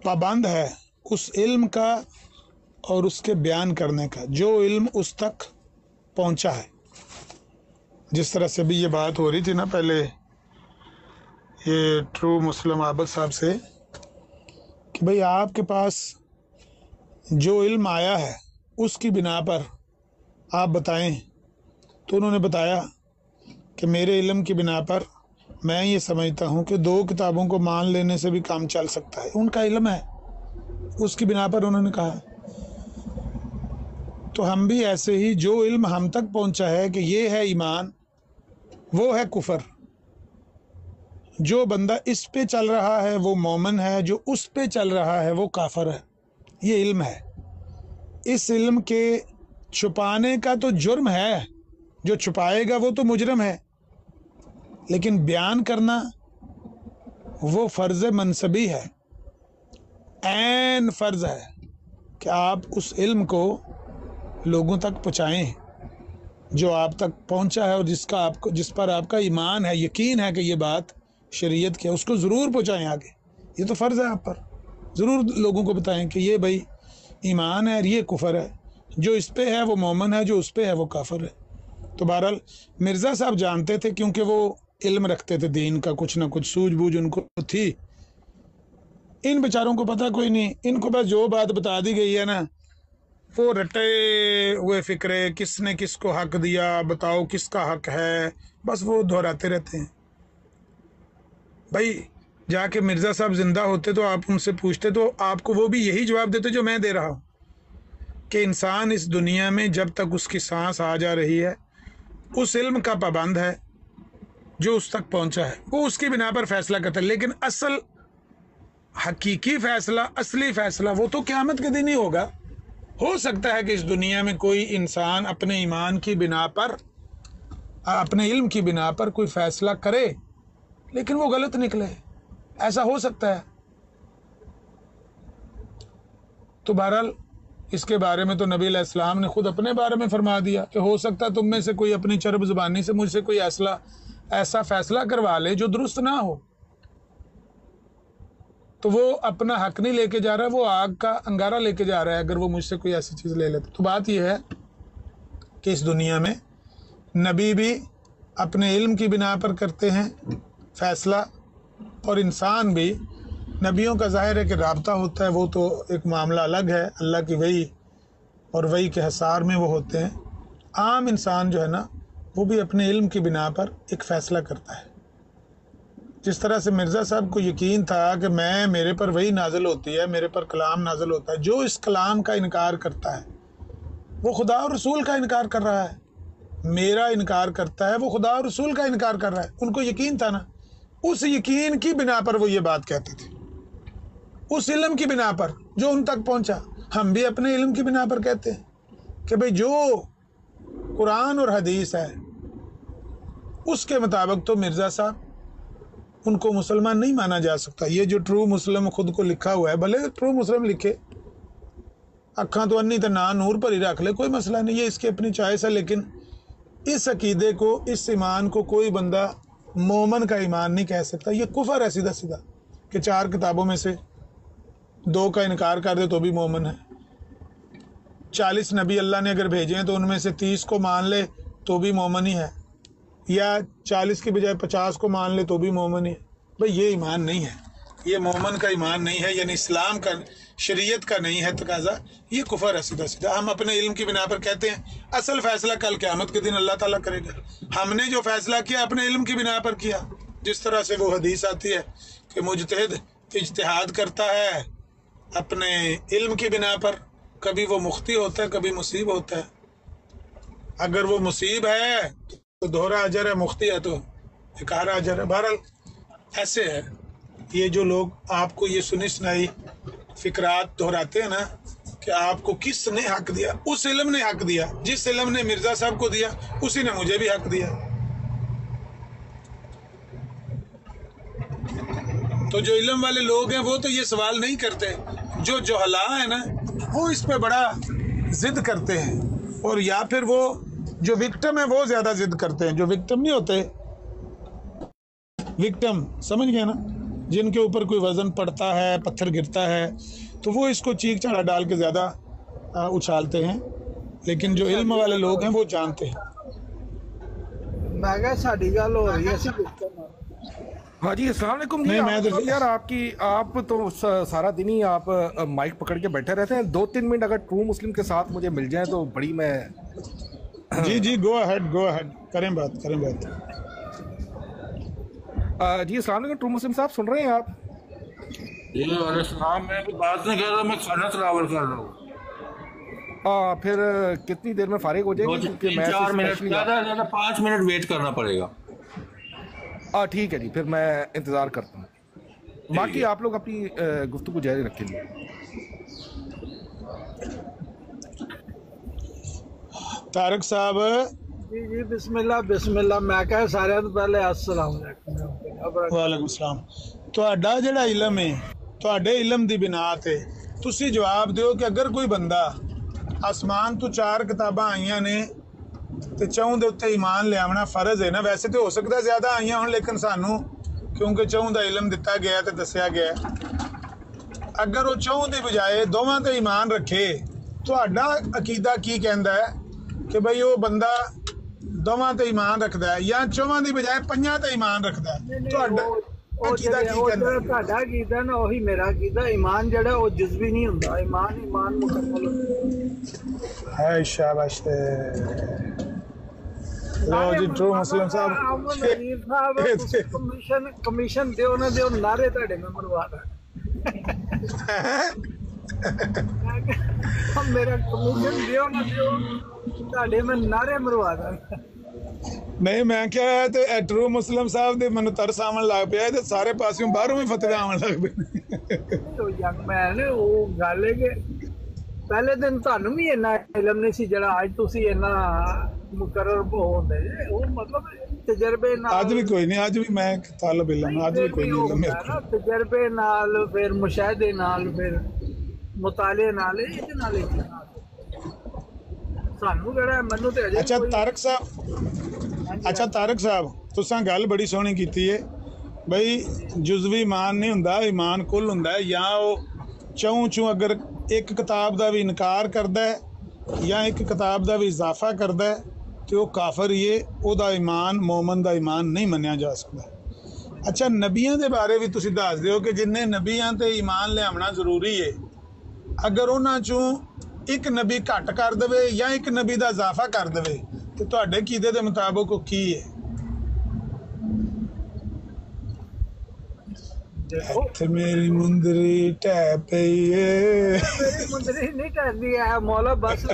पाबंद है उस इल्म का और उसके बयान करने का जो इल्म उस तक पहुंचा है। जिस तरह से भी ये बात हो रही थी ना पहले ये ट्रू मुस्लिम आबद साहब से कि भाई आपके पास जो इल्म आया है उसकी बिना पर आप बताएं, तो उन्होंने बताया कि मेरे इल्म की बिना पर मैं ये समझता हूँ कि 2 किताबों को मान लेने से भी काम चल सकता है। उनका इल्म है, उसकी बिना पर उन्होंने कहा। तो हम भी ऐसे ही जो इल्म हम तक पहुँचा है कि ये है ईमान, वो है कुफर। जो बंदा इस पे चल रहा है वो मोमिन है, जो उस पे चल रहा है वो काफिर है। ये इल्म है। इस इल्म के छुपाने का तो जुर्म है, जो छुपाएगा वो तो मुजरम है, लेकिन बयान करना वो फ़र्ज़ मनसबी है। ऐन फ़र्ज़ है कि आप उस इल्म को लोगों तक पहुँचाएँ जो आप तक पहुँचा है और जिस पर आपका ईमान है, यकीन है कि ये बात शरीयत की है, उसको ज़रूर पहुँचाएँ आगे। ये तो फ़र्ज़ है आप पर, ज़रूर लोगों को बताएं कि ये भाई ईमान है और ये कुफर है, जो इस पे है वो मोमिन है, जो उस पे है वो काफिर है। तो बहरहाल मिर्ज़ा साहब जानते थे, क्योंकि वो इल्म रखते थे दीन का, कुछ ना कुछ सूझबूझ उनको थी। इन बेचारों को पता कोई नहीं, इनको बस जो बात बता दी गई है ना, वो रटे हुए फिक्रे, किसने किसको हक दिया, बताओ किसका हक है, बस वो दोहराते रहते हैं। भाई जाके मिर्ज़ा साहब जिंदा होते तो आप उनसे पूछते तो आपको वो भी यही जवाब देते जो मैं दे रहा हूँ कि इंसान इस दुनिया में जब तक उसकी सांस आ जा रही है उस इल्म का पाबंद है जो उस तक पहुँचा है, वो उसकी बिना पर फैसला करता है। लेकिन असल हकीकी फैसला, असली फैसला वो तो क़यामत के दिन ही होगा। हो सकता है कि इस दुनिया में कोई इंसान अपने ईमान की बिना पर, अपने इल्म की बिना पर कोई फैसला करे लेकिन वो गलत निकले, ऐसा हो सकता है। तो बहरहाल इसके बारे में तो नबी अलैहिस्सलाम ने खुद अपने बारे में फरमा दिया कि हो सकता है तुम में से कोई अपनी चरब ज़ुबानी से मुझसे कोई ऐसा फैसला करवा ले जो दुरुस्त ना हो, तो वो अपना हक नहीं लेके जा रहा है, वो आग का अंगारा लेके जा रहा है अगर वो मुझसे कोई ऐसी चीज़ ले लेता। तो बात यह है कि इस दुनिया में नबी भी अपने इल्म की बिना पर करते हैं फैसला, और इंसान भी, नबियों का ज़ाहिर है कि राब्ता होता है, वो तो एक मामला अलग है, अल्लाह की वही और वही के हिसार में वो होते हैं। आम इंसान जो है ना, वो भी अपने इल्म की बिना पर एक फ़ैसला करता है। जिस तरह से मिर्ज़ा साहब को यकीन था कि मेरे पर वही नाजिल होती है, मेरे पर कलाम नाजिल होता है, जो इस कलाम का इनकार करता है वो खुदा और रसूल का इनकार कर रहा है। मेरा इनकार करता है वो खुदा और रसूल का इनकार कर रहा है। उनको यकीन था ना, उस यकीन की बिना पर वो ये बात कहते थे, उस इल्म की बिना पर जो उन तक पहुंचा। हम भी अपने इल्म की बिना पर कहते हैं कि भाई जो कुरान और हदीस है उसके मुताबिक तो मिर्ज़ा साहब, उनको मुसलमान नहीं माना जा सकता। ये जो ट्रू मुस्लिम खुद को लिखा हुआ है, भले ट्रू मुस्लिम लिखे, अक्खां तो अन्नी तो ना नूर पर ही रख ले, कोई मसला नहीं, ये इसकी अपनी चॉइस है, लेकिन इस अकीदे को, इस ईमान को कोई बंदा मोमन का ईमान नहीं कह सकता। ये कुफर है सीधा सीधा कि 4 किताबों में से 2 का इनकार कर दे तो भी मोमन है। 40 नबी अल्लाह ने अगर भेजे हैं तो उनमें से 30 को मान ले तो भी मोमन ही है, या 40 के बजाय 50 को मान ले तो भी मोमन ही है। भाई ये ईमान नहीं है, ये मोमन का ईमान नहीं है, यानी इस्लाम का, शरीयत का नहीं है तकाजा। ये कुफर है सीधा सीधा। हम अपने इल्म की बिना पर कहते हैं असल फैसला कल क़यामत के दिन अल्लाह ताला करेगा। हमने जो फैसला किया अपने इल्म की बिना पर किया। जिस तरह से वो हदीस आती है कि मुजतहिद इज्तिहाद करता है अपने इल्म की बिना पर, कभी वो मुख्ती होता है, कभी मुसीब होता है। अगर वो मुसीब है तो दोहरा अजर है, मुख्ती है तो इकारा अजर है। बहरहाल ऐसे है ये जो लोग आपको ये सुनी सुनाई फिक्रात दोहराते हैं ना कि आपको किसने हक दिया। उस इल्म ने हक दिया, जिस इल्म ने मिर्जा साहब को दिया उसी ने मुझे भी हक दिया। तो जो इल्म वाले लोग हैं वो तो ये सवाल नहीं करते। जो जोहला है ना वो इस पे बड़ा जिद करते हैं, और या फिर वो जो विक्टिम है वो ज्यादा जिद करते हैं। जो विक्टिम नहीं होते, विक्टिम समझ गए ना, जिनके ऊपर कोई वजन पड़ता है, पत्थर गिरता है, तो वो इसको चीख चाड़ा डाल के ज्यादा उछालते हैं। लेकिन जो इल्म वाले लोग हैं वो जानते हैं। मैं कहा साडी गल हो रही है। हाँ जी, अस्सलाम वालेकुम जी। तो यार आप तो सारा दिन ही आप माइक पकड़ के बैठे रहते हैं। 2-3 मिनट अगर ट्रू मुस्लिम के साथ मुझे मिल जाए तो बड़ी मैं जी गो अहेड करें बात जी। अस्सलाम वालेकुम ट्रू मुस्लिम साहब, सुन रहे हैं आप? जी मैं भी बात नहीं कर रहा, मैं खाना ट्रैवल कर रहा हूँ। फिर कितनी देर में फारिग हो जाएगी? 3-4 मिनट, ज़्यादा 5 मिनट वेट करना पड़ेगा। ठीक है जी, फिर मैं इंतज़ार करता हूँ। बाकी आप लोग अपनी गुफ्तगू जारी रखेंगे। तारक साहब जी जी बिस्मिल्लाह बिस्मिल्लाह। मैं कहा सारे तो पहले अस्सलाम वालेकुम सलाम। ਤੁਹਾਡਾ ਜਿਹੜਾ ਇਲਮ ਹੈ, ਤੁਹਾਡੇ ਇਲਮ ਦੀ ਬਿਨਾ ਤੇ ਤੁਸੀਂ ਜਵਾਬ ਦਿਓ ਕਿ ਅਗਰ ਕੋਈ ਬੰਦਾ ਆਸਮਾਨ ਤੋਂ 4 ਕਿਤਾਬਾਂ ਆਈਆਂ ਨੇ ਤੇ ਚੌਂ ਦੇ ਉੱਤੇ ਈਮਾਨ ਲਿਆਉਣਾ ਫਰਜ਼ ਹੈ ਨਾ। ਵੈਸੇ ਤੇ ਹੋ ਸਕਦਾ ਜ਼ਿਆਦਾ ਆਈਆਂ ਹੋਣ, ਲੇਕਿਨ ਸਾਨੂੰ ਕਿਉਂਕਿ ਚੌਂ ਦਾ ਇਲਮ ਦਿੱਤਾ ਗਿਆ ਤੇ ਦੱਸਿਆ ਗਿਆ, ਅਗਰ ਉਹ ਚੌਂ ਦੀ ਬਜਾਏ ਦੋਵਾਂ ਤੇ ਈਮਾਨ ਰੱਖੇ, ਤੁਹਾਡਾ ਅਕੀਦਾ ਕੀ ਕਹਿੰਦਾ ਹੈ ਕਿ ਬਈ ਉਹ ਬੰਦਾ ਦੋਵਾਂ ਤੇ ਈਮਾਨ ਰੱਖਦਾ ਹੈ ਜਾਂ ਚੌਵਾਂ ਦੀ ਬਜਾਏ 5 ਤੇ ਈਮਾਨ ਰੱਖਦਾ ਹੈ? ਤੁਹਾਡਾ ਤੁਹਾਡਾ ਅਕੀਦਾ ਨਾ ਉਹੀ ਮੇਰਾ ਅਕੀਦਾ। ਈਮਾਨ ਜਿਹੜਾ ਉਹ ਜਜ਼ਬੀ ਨਹੀਂ ਹੁੰਦਾ, ਈਮਾਨ ਮੁਕੰਮਲ ਹੁੰਦਾ ਹੈ। ਸ਼ਾਬਾਸ਼। ਲਓ ਜੀ ਟਰੂ ਮੁਸਲਿਮ ਸਾਹਿਬ ਕਮਿਸ਼ਨ ਦਿਓ ਨਾ ਦਿਓ, ਨਾਰੇ ਤੁਹਾਡੇ ਮੈਂ ਮਰਵਾ ਦਾਂ। ਮੇਰਾ ਕਮਿਸ਼ਨ ਦਿਓ ਨਾ ਦਿਓ, ਤੁਹਾਡੇ ਮੈਂ ਨਾਰੇ ਮਰਵਾ ਦਾਂ। ਨਹੀਂ ਮੈਂ ਕਿਹਾ ਤੇ ਟਰੂ ਮੁਸਲਿਮ ਸਾਹਿਬ ਦੇ ਮੈਨੂੰ ਤਰਸ ਆਉਣ ਲੱਗ ਪਿਆ ਤੇ ਸਾਰੇ ਪਾਸਿਓਂ ਬਾਹਰੋਂ ਵੀ ਫਤਵੇ ਆਉਣ ਲੱਗ ਪਏ। ਯੰਗ ਮੈਨ ਉਹ ਗੱਲ ਹੈ ਕਿ ਪਹਿਲੇ ਦਿਨ ਤੁਹਾਨੂੰ ਵੀ ਇੰਨਾ ਇਲਮ ਨਹੀਂ ਸੀ ਜਿਹੜਾ ਅੱਜ ਤੁਸੀਂ ਇੰਨਾ ਮੁਕਰਰ ਹੁੰਦੇ ਜੇ। ਉਹ ਮਤਲਬ ਤਜਰਬੇ ਨਾਲ ਅੱਜ ਵੀ ਕੋਈ ਨਹੀਂ, ਅੱਜ ਵੀ ਮੈਂ ਤਾਲਬ ਇਲਮ, ਅੱਜ ਵੀ ਕੋਈ ਨਹੀਂ ਇਲਮ। ਤਜਰਬੇ ਨਾਲ, ਫਿਰ ਮੁਸ਼ਾਹਦੇ ਨਾਲ, ਫਿਰ ਮੁਤਾਲੇ ਨਾਲ, ਇਹਦੇ ਨਾਲ ਸਾਨੂੰ ਜਿਹੜਾ ਮੈਨੂੰ ਤੇ ਅਜੇ। ਅੱਛਾ ਤਾਰਕ ਸਾਹਿਬ ਤੁਸਾਂ ਗੱਲ ਬੜੀ ਸੋਹਣੀ ਕੀਤੀ ਹੈ ਬਈ ਜੁਜ਼ਵੀ ਈਮਾਨ ਨਹੀਂ ਹੁੰਦਾ, ਈਮਾਨ ਕੁੱਲ ਹੁੰਦਾ ਹੈ। ਜਾਂ ਉਹ ਚੋਂ ਅਗਰ ਇੱਕ ਕਿਤਾਬ ਦਾ ਵੀ ਇਨਕਾਰ ਕਰਦਾ ਹੈ ਜਾਂ ਇੱਕ ਕਿਤਾਬ ਦਾ ਵੀ ਇਜ਼ਾਫਾ ਕਰਦਾ ਹੈ ਤੇ ਉਹ ਕਾਫਰ ਹੀ ਹੈ, ਉਹਦਾ ਈਮਾਨ ਮੂਮਨ ਦਾ ਈਮਾਨ ਨਹੀਂ ਮੰਨਿਆ ਜਾ ਸਕਦਾ। ਅੱਛਾ ਨਬੀਆਂ ਦੇ ਬਾਰੇ ਵੀ ਤੁਸੀਂ ਦੱਸ ਦਿਓ ਕਿ ਜਿੰਨੇ ਨਬੀਆਂ ਤੇ ਈਮਾਨ ਲਿਆਉਣਾ ਜ਼ਰੂਰੀ ਹੈ, ਅਗਰ ਉਹਨਾਂ ਚੋਂ ਇੱਕ ਨਬੀ ਘੱਟ ਕਰ ਦੇਵੇ ਜਾਂ ਇੱਕ ਨਬੀ ਦਾ ਇਜ਼ਾਫਾ ਕਰ ਦੇਵੇ ਤੇ ਤੁਹਾਡੇ ਕੀਦੇ ਦੇ ਮੁਤਾਬਕ ਉਹ ਕੀ ਹੈ? ਇੱਥੇ ਮੇਰੀ ਮੁੰਦਰੀ ਢਹਿ ਪਈ ਏ। ਮੇਰੀ ਮੁੰਦਰੀ ਨਹੀਂ ਢਹਿੰਦੀ ਹੈ ਮੌਲਾ, ਬਸ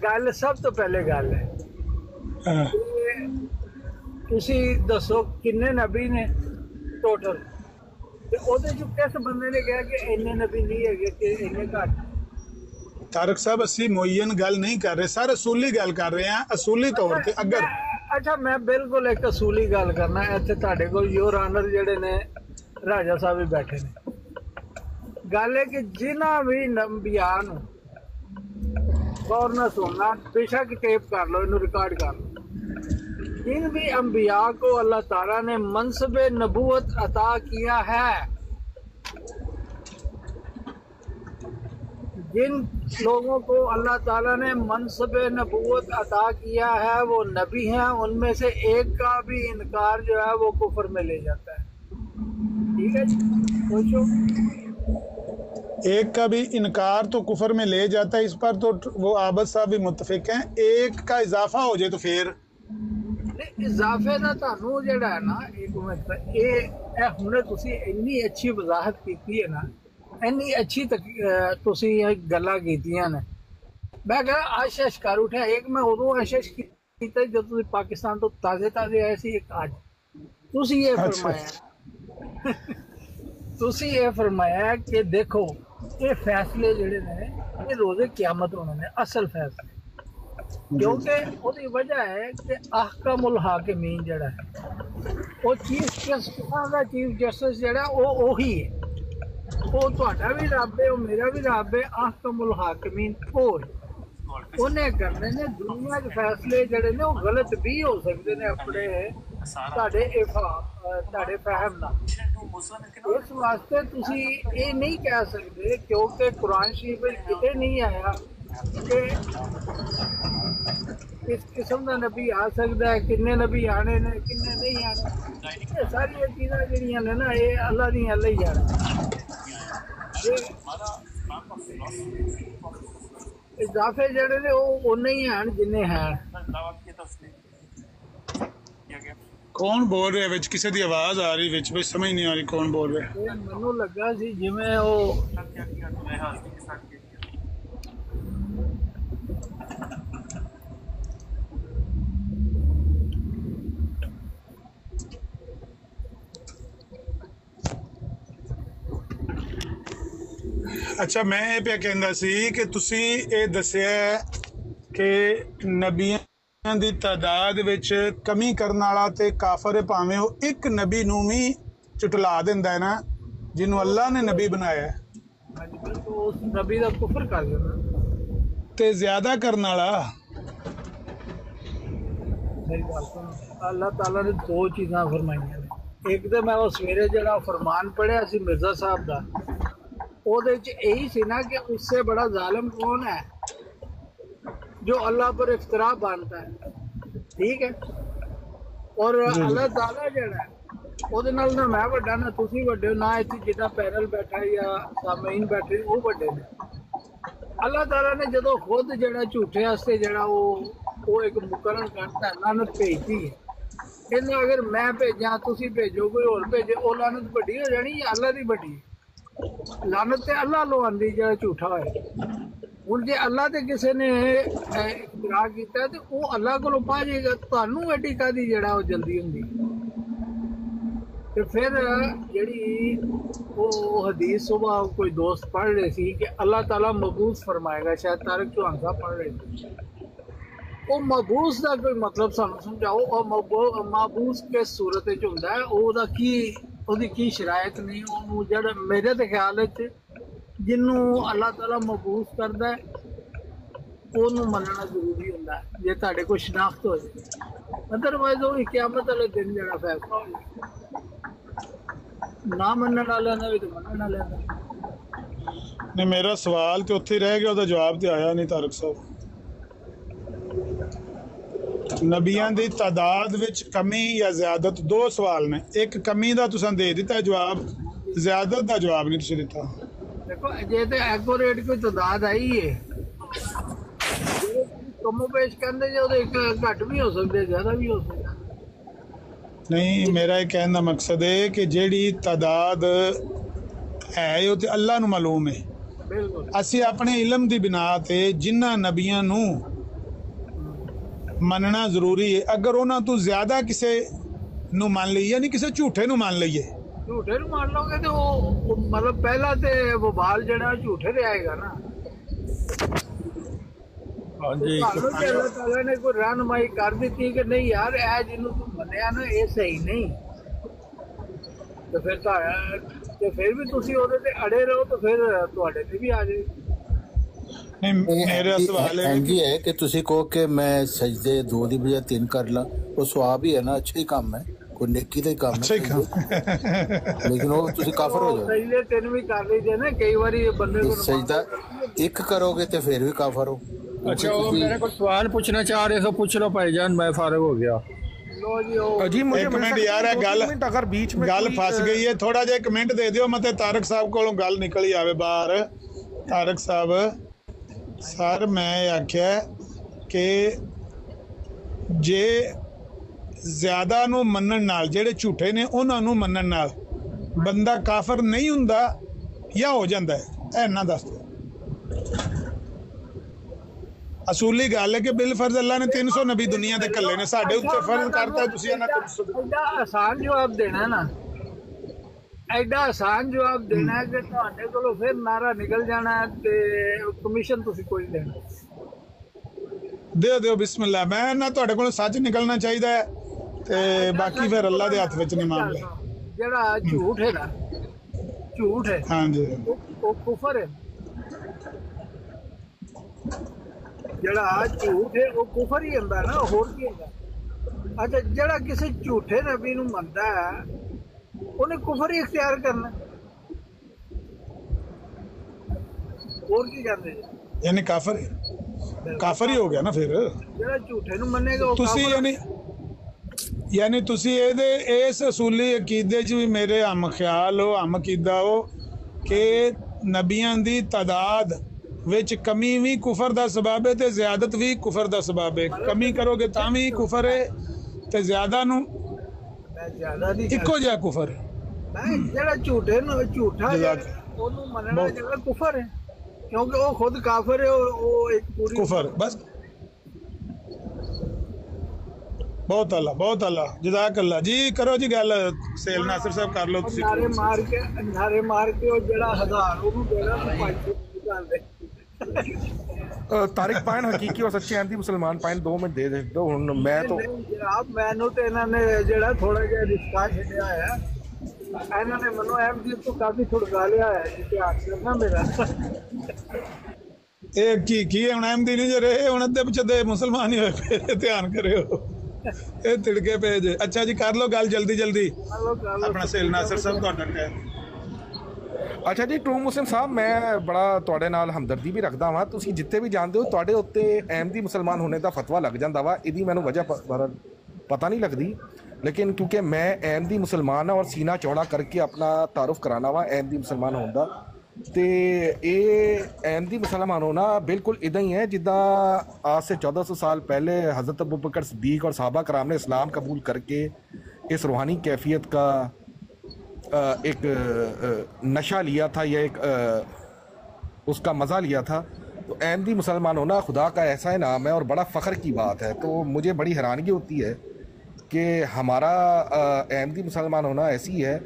ਗੱਲ ਸਭ ਤੋਂ ਪਹਿਲੇ ਗੱਲ ਹੈ ਤੁਸੀਂ ਦੱਸੋ ਕਿੰਨੇ ਨਬੀ ਨੇ ਟੋਟਲ, ਤੇ ਉਹਦੇ ਚ ਕਿਸ ਬੰਦੇ ਨੇ ਕਿਹਾ ਕਿ ਇੰਨੇ ਨਬੀ ਨਹੀਂ ਹੈਗੇ ਕਿ ਇੰਨੇ ਘੱਟ? ਤਾਰਕ ਸਾਹਿਬ ਅਸੀਂ ਮੁਅੱਯਨ ਗੱਲ ਨਹੀਂ ਕਰ ਰਹੇ ਸਰ, ਅਸੂਲੀ ਗੱਲ ਕਰ ਰਹੇ ਹਾਂ। ਅਸੂਲੀ ਤੌਰ ਤੇ ਅਗਰ ਅੱਛਾ ਮੈਂ ਬਿਲਕੁਲ ਇੱਕ ਅਸੂਲੀ ਗੱਲ ਕਰਨਾ। ਇੱਥੇ ਤੁਹਾਡੇ ਕੋਲ ਯੋਰ ਆਨਰ ਜਿਹੜੇ ਨੇ ਰਾਜਾ ਸਾਹਿਬ ਵੀ ਬੈਠੇ ਨੇ। ਗੱਲ ਹੈ ਕਿ ਜਿਨ੍ਹਾਂ ਵੀ ਨਬੀਆਂ ਨੂੰ गौर ना सुनना, बेशक टेप कर लो, इन्हें रिकॉर्ड कर लो। जिन भी अंबिया को अल्लाह ताला ने मनसब नबूवत अता किया है, जिन लोगों को अल्लाह ताला ने मनसब नबूवत अता किया है वो नबी हैं, उनमें से एक का भी इनकार जो है वो कुफर में ले जाता है। ठीक है, सोचो, एक का भी इनकार तो कुफर में ले जाता है, इस पर तो वो आबद साहब भी मुतफिक हैं। एक का इजाफा हो जाए तो फिर इजाफे ਦਾ ਤੁਹਾਨੂੰ ਜਿਹੜਾ ਹੈ ਨਾ, ਇੱਕ ਮਿੰਟ, ਇਹ ਹੁਣੇ ਤੁਸੀਂ ਇੰਨੀ ਅੱਛੀ ਵਜ਼ਾਹਤ ਕੀਤੀ ਹੈ ਨਾ, ਇੰਨੀ ਅੱਛੀ ਤੁਸੀਂ ਇਹ ਗੱਲਾਂ ਕੀਤੀਆਂ ਨੇ, ਮੈਂ ਕਿਹਾ ਆਸ਼ਸ਼ ਕਰ ਉਠਿਆ। ਇੱਕ ਮੈਂ ਉਦੋਂ ਆਸ਼ਸ਼ ਕੀਤਾ ਜਦੋਂ ਤੁਸੀਂ ਪਾਕਿਸਤਾਨ ਤੋਂ ਤਾਜ਼ੇ ਆਏ ਸੀ, ਇੱਕ ਅੱਜ ਤੁਸੀਂ ਇਹ ਫਰਮਾਇਆ ਕਿ ਦੇਖੋ ਇਹ ਫੈਸਲੇ ਜਿਹੜੇ ਨੇ ਇਹ ਰੋਜ਼ੇ ਕਿਆਮਤ ਹੋਣੇ ਨੇ, ਅਸਲ ਫੈਸਲੇ, क्योंकि ਉਹਦੀ ਵਜ੍ਹਾ ਹੈ ਕਿ ਅਹਕਮੁਲ ਹਾਕਿਮੀਨ ਜਿਹੜਾ ਹੈ ਉਹ ਚੀਫ ਜਸਟਿਸ ਜਿਹੜਾ ਉਹ ਉਹੀ ਹੈ, ਉਹ ਤੁਹਾਡਾ ਵੀ ਰੱਬ ਹੈ, ਉਹ ਮੇਰਾ ਵੀ ਰੱਬ ਹੈ। ਅਹਕਮੁਲ ਹਾਕਿਮੀਨ ਉਹਨੇ ਕਰਨੇ ਨੇ। ਦੁਨੀਆ ਦੇ ਫੈਸਲੇ ਜਿਹੜੇ ਨੇ ਉਹ ਗਲਤ ਵੀ ਹੋ ਸਕਦੇ ਨੇ ਆਪਣੇ ਤੁਹਾਡੇ ਫਹਿਮ ਨਾਲ। ਇਸ ਵਾਸਤੇ ਤੁਸੀਂ ਇਹ ਨਹੀਂ ਕਹਿ ਸਕਦੇ, ਕਿਉਂਕਿ ਕੁਰਾਨ ਸ਼ਰੀਫ ਵਿੱਚ ਕਿਤੇ ਨਹੀਂ ਆਇਆ ਕਿ ਇਸ ਕਿਸਮ ਦਾ ਨਬੀ ਆ ਸਕਦਾ ਹੈ, ਕਿੰਨੇ ਨਬੀ ਆਣੇ ਨੇ, ਕਿੰਨੇ ਨਹੀਂ ਆਣੇ। ਇਹ ਸਾਰੀਆਂ ਚੀਜ਼ਾਂ ਜਿਹੜੀਆਂ ਨੇ ਨਾ, ਇਹ ਅੱਲਾ ਦੀਆਂ ਅੱਲਾ ਹੀ ਜਾਣੇ। ਇਜ਼ਾਫੇ ਜਿਹੜੇ ਨੇ ਉਹ ਉਨੇ ਹੀ ਹਨ ਜਿੰਨੇ ਹਨ। कौन बोल रहे हैं? किसी की आवाज आ रही विच, समझ नहीं आ रही कौन बोल रहे हैं। ਮੈਨੂੰ ਲੱਗਾ ਸੀ ਜਿਵੇਂ ਉਹ अच्छा, मैं ये पे कहंदा सी कि तुसी ये दस्सिया कि नबियां दी तादाद विच कमी करन वाला ते काफर है, भावें वो एक नबी नूं भी झुटला दिंदा है ना, जिन्हों अल्लाह ने नबी बनाया है, तो उस नबी दा कुफर कर देना। ते ज्यादा करन वाला अल्लाह ताला ने दो चीज़ां फरमाइयां ने। एक तो मैं वो सवेरे जड़ा फरमान पढ़िया सी मिर्जा साहब दा, ਉਹਦੇ ਚ यही सी ना कि उससे बड़ा जालिम कौन है जो अल्लाह पर इफ्तरा बांधता है। ठीक है, और अल्लाह ताला जड़ा ਉਹਦੇ ਨਾਲ ना मैं ਵੱਡਾ ना ਤੁਸੀਂ ਵੱਡੇ हो, ना ਇੱਥੇ ਜਿੱਦਾਂ ਪੈਨਲ ਬੈਠਾ ਜਾਂ ਸਾਮਈਨ ਬੈਠੇ ਉਹ ਵੱਡੇ ਨੇ। अल्लाह ताला ने ਜਦੋਂ खुद जड़ा झूठे वास्ते जड़ा वो एक मुकर्रर करता है, लानत भेजती है। कहना अगर मैं भेजा, तुसी भेजो, कोई और भेजे, वो लानत बड़ी हो जानी या अल्लाह की बड़ी? लानत ते अल्लाह लो आंदी जो झूठा है। हुण जे अल्लाह ते किसी ने इकरार किया तो वो अल्लाह को पा जाएगा, तुहानू एडी कादी जड़ा वो जल्दी हुंदी। तो फिर जिहड़ी वो हदीस सुबह कोई दोस्त पढ़ रहे सी कि अल्लाह ताला मबूस फरमाएगा, शायद तारक चौहान साहब पढ़ रहे थे। वो मबूस का कोई मतलब सानू समझाओ, और मबूस किस सूरत च हुंदा है, ओहदा की ਉਹਦੀ ਕੀ ਸ਼ਰਾਇਤ ਨਹੀਂ। ਉਹਨੂੰ ਜਿਹੜਾ ਮੇਰੇ ਤੇ ਖਿਆਲ ਵਿੱਚ ਜਿਹਨੂੰ ਅੱਲਾਹ ਤਾਲਾ ਮਬੂਸ ਕਰਦਾ ਉਹਨੂੰ ਮੰਨਣਾ ਜ਼ਰੂਰੀ ਹੁੰਦਾ ਹੈ, ਜੇ ਤੁਹਾਡੇ ਕੋਲ ਸ਼ਨਾਖਤ ਹੋ ਜਾਏ। ਅਦਰਵਾਈਜ਼ ਉਹ ਕਿਆਮਤ ਵਾਲੇ ਦਿਨ ਜਿਹੜਾ ਫੈਸਲਾ ਹੋ ਜਾਏ, ਨਾ ਮੰਨਣ ਵਾਲਿਆਂ ਦਾ ਵੀ ਤੇ ਮੰਨਣ ਵਾਲਿਆਂ ਦਾ। नहीं, मेरा सवाल तो उत्थे रह गया, ਉਹਦਾ जवाब तो आया नहीं तारक साहब। नबियां दी तादाद विच कमी या ज़्यादत, दो सवाल ने। एक कमी दा तुसां दे दिता जवाब, ज़्यादत दा जवाब नहीं तुसीं दिता। देखो जे ते एक्यूरेट कोई तादाद आई है, कमो पेश करने जो घट भी हो सकते, ज़्यादा भी हो सकता। नहीं, मेरा ये कहने का मकसद है कि जेड़ी तादाद है वो तो अल्लाह नूं मालूम है। असीं अपने इलम दी बिना ते जिन्हां नबियां नूं मनना जरूरी है। अगर उन्होंने तो ज्यादा किसी नू मान ली, यानी किसी झूठे नू मान लीए, झूठे नू मान लोगे तो मतलब पहला तो वबाल जड़ा झूठे ते आएगा ना। हाँ जी, अल्लाह ताला ने कोई रहनुमाई कर दी कि नहीं यार ए जिन्हों तू मनिया ना ये सही नहीं, तो फिर भी तुसी ओदे ते अड़े रहो तो फिर तुहाडे ते भी आ जाए। ਮੇਰਾ ਸਵਾਲ ਇੰਝ ਹੈ ਕਿ ਤੁਸੀਂ ਕਹੋ ਕਿ ਮੈਂ ਸਜਦੇ 2 ਦੀ ਬਜਾਏ 3 ਕਰ ਲਾਂ, ਉਹ ਸਵਾਬ ਹੀ ਹੈ ਨਾ, ਅੱਛਾ ਹੀ ਕੰਮ ਹੈ, ਕੋਈ ਨੇਕੀ ਦਾ ਹੀ ਕੰਮ ਹੈ, ਲੇਕਿਨ ਉਹ ਤੁਸੀਂ ਕਾਫਰ ਹੋ ਜਾਓਗੇ। ਸਜਦੇ 3 ਵੀ ਕਰ ਲਈਦੇ ਨਾ ਕਈ ਵਾਰੀ ਬੰਦੇ ਨੂੰ, ਸਜਦਾ 1 ਕਰੋਗੇ ਤੇ ਫਿਰ ਵੀ ਕਾਫਰ ਹੋ। अच्छा वो मेरे को सवाल पूछना चाह रहे तो पूछ लो भाईजान, मैं फारिग हो गया। जी मुझे एक मिनट यार है गल बीच में गल फस गई है, थोड़ा जिहा 1 मिनट दे दिओ, मतलब तारक साहब कोलों गल निकल ही आवे बाहर। तारक साहब सर मैं आख्या कि जे ज्यादा नूं मन्नण नाल जेड़े झूठे ने उन्हां नूं मन्नण नाल बंदा काफर नहीं हुंदा या हो जांदा है, ऐ ना दस दो। असूली गल है कि बिल फर्ज अल्लाह ने 300 नबी दुनिया दे कल्ले ने, साडे उत्ते फर्ज करता है, तुसी इन्हां 300 एडा आसान जवाब देना ना, एडा आसान जवाब देना है कि तुहाडे कोलों फिर नारा निकल जाना ते कमीशन तुसी कोई देना। दिओ बिस्मिल्लाह, मैं ना तुहाडे कोलों सच निकलना चाहिदा है ते बाकी फिर अल्लाह दे हत्थ विच नहीं मामला। जेड़ा झूठ है ना, झूठ है, हां जी, वो कुफर है। ਜਿਹੜਾ ਝੂਠ ਹੈ ਉਹ ਕੁਫਰ ਹੀ ਹੁੰਦਾ ਨਾ, ਹੋਰ ਕੀ ਹੁੰਦਾ। ਅੱਛਾ ਜਿਹੜਾ ਕਿਸੇ ਝੂਠੇ ਨਬੀ ਨੂੰ ਮੰਨਦਾ ਹੈ ਉਹਨੇ ਕੁਫਰ ਹੀ ਇਖਤਿਆਰ ਕਰਨਾ, ਹੋਰ ਕੀ ਕਹਿੰਦੇ ਯਾਨੀ ਕਾਫਰ ਹੀ ਹੋ ਗਿਆ ਨਾ। ਫਿਰ ਜਿਹੜਾ ਝੂਠੇ ਨੂੰ ਮੰਨੇਗਾ ਉਹ ਤੁਸੀਂ ਯਾਨੀ ਤੁਸੀਂ ਇਹਦੇ ਇਸ ਅਸੂਲੀ ਅਕੀਦੇ 'ਚ ਵੀ ਮੇਰੇ ਹਮ ਖਿਆਲ ਹੋ, ਹਮ ਅਕੀਦਾ ਹੋ ਕਿ ਨਬੀਆਂ ਦੀ ਤਾਦਾਦ विच कमी भी कुफर दा सबब है ते ज़्यादत भी कुफर दा सबब है। कमी करोगे तां भी कुफर है ते ज़्यादा नूं इक्को जिहा कुफर है। जेड़ा झूठे नूं झूठा ओनू मनना जेड़ा कुफर है, क्योंकि वो खुद काफिर है, वो एक पूरी कुफर। बस बहुत अल्लाह जज़ाक अल्लाह जी। करो जी गल सेल नासिर साहब कर लो तुसीं। नारे मार के वो जेड़ा 1000 ओनू देना तो 500 दे। तारिक पाइन हकीकी और सच्चे अहमदी मुसलमान पाइन 2 मिनट दे दो हुण। मैं तो जनाब मैनू ते इन्हां ने जेड़ा थोड़ा जिहा रिश्ता छड्डिया है, इन्हां ने मनो अहमदी तो काफी छुड़का लिया है, इतिहास करना मेरा ये की हुण अहमदी नहीं जे रहे, हुण अद्धे पिछे मुसलमान ही होए, ध्यान करियो ये तिड़के पे जे। अच्छा जी कर लो गल जल्दी अपना सेल नासिर साहब तुहाडा टाइम। अच्छा जी ट्रू मुस्लिम साहब, मैं बड़ा तुहाडे नाल हमदर्दी भी रखदा वां। तुसीं जित्थे भी जांदे हो तुहाडे उत्ते अहमदी मुसलमान होने दा फतवा लग जांदा वा, इहदी मैनूं वजह पता नहीं लगदी, लेकिन क्योंकि मैं अहमदी मुसलमान हाँ और सीना चौड़ा करके अपना तारुफ कराना वा अहमदी मुसलमान होने दा, ते ये अहमदी मुसलमान होना बिल्कुल इदां ही है जिद्दां आज से 1400 साल पहले हज़रत अबू बकर सिद्दीक और सहाबा कराम ने इस्लाम कबूल करके इस रूहानी कैफियत का एक नशा लिया था या एक उसका मज़ा लिया था। तो अहमदी मुसलमान होना खुदा का ऐसा इनाम है और बड़ा फ़ख्र की बात है। तो मुझे बड़ी हैरानगी होती है कि हमारा अहमदी मुसलमान होना ऐसी है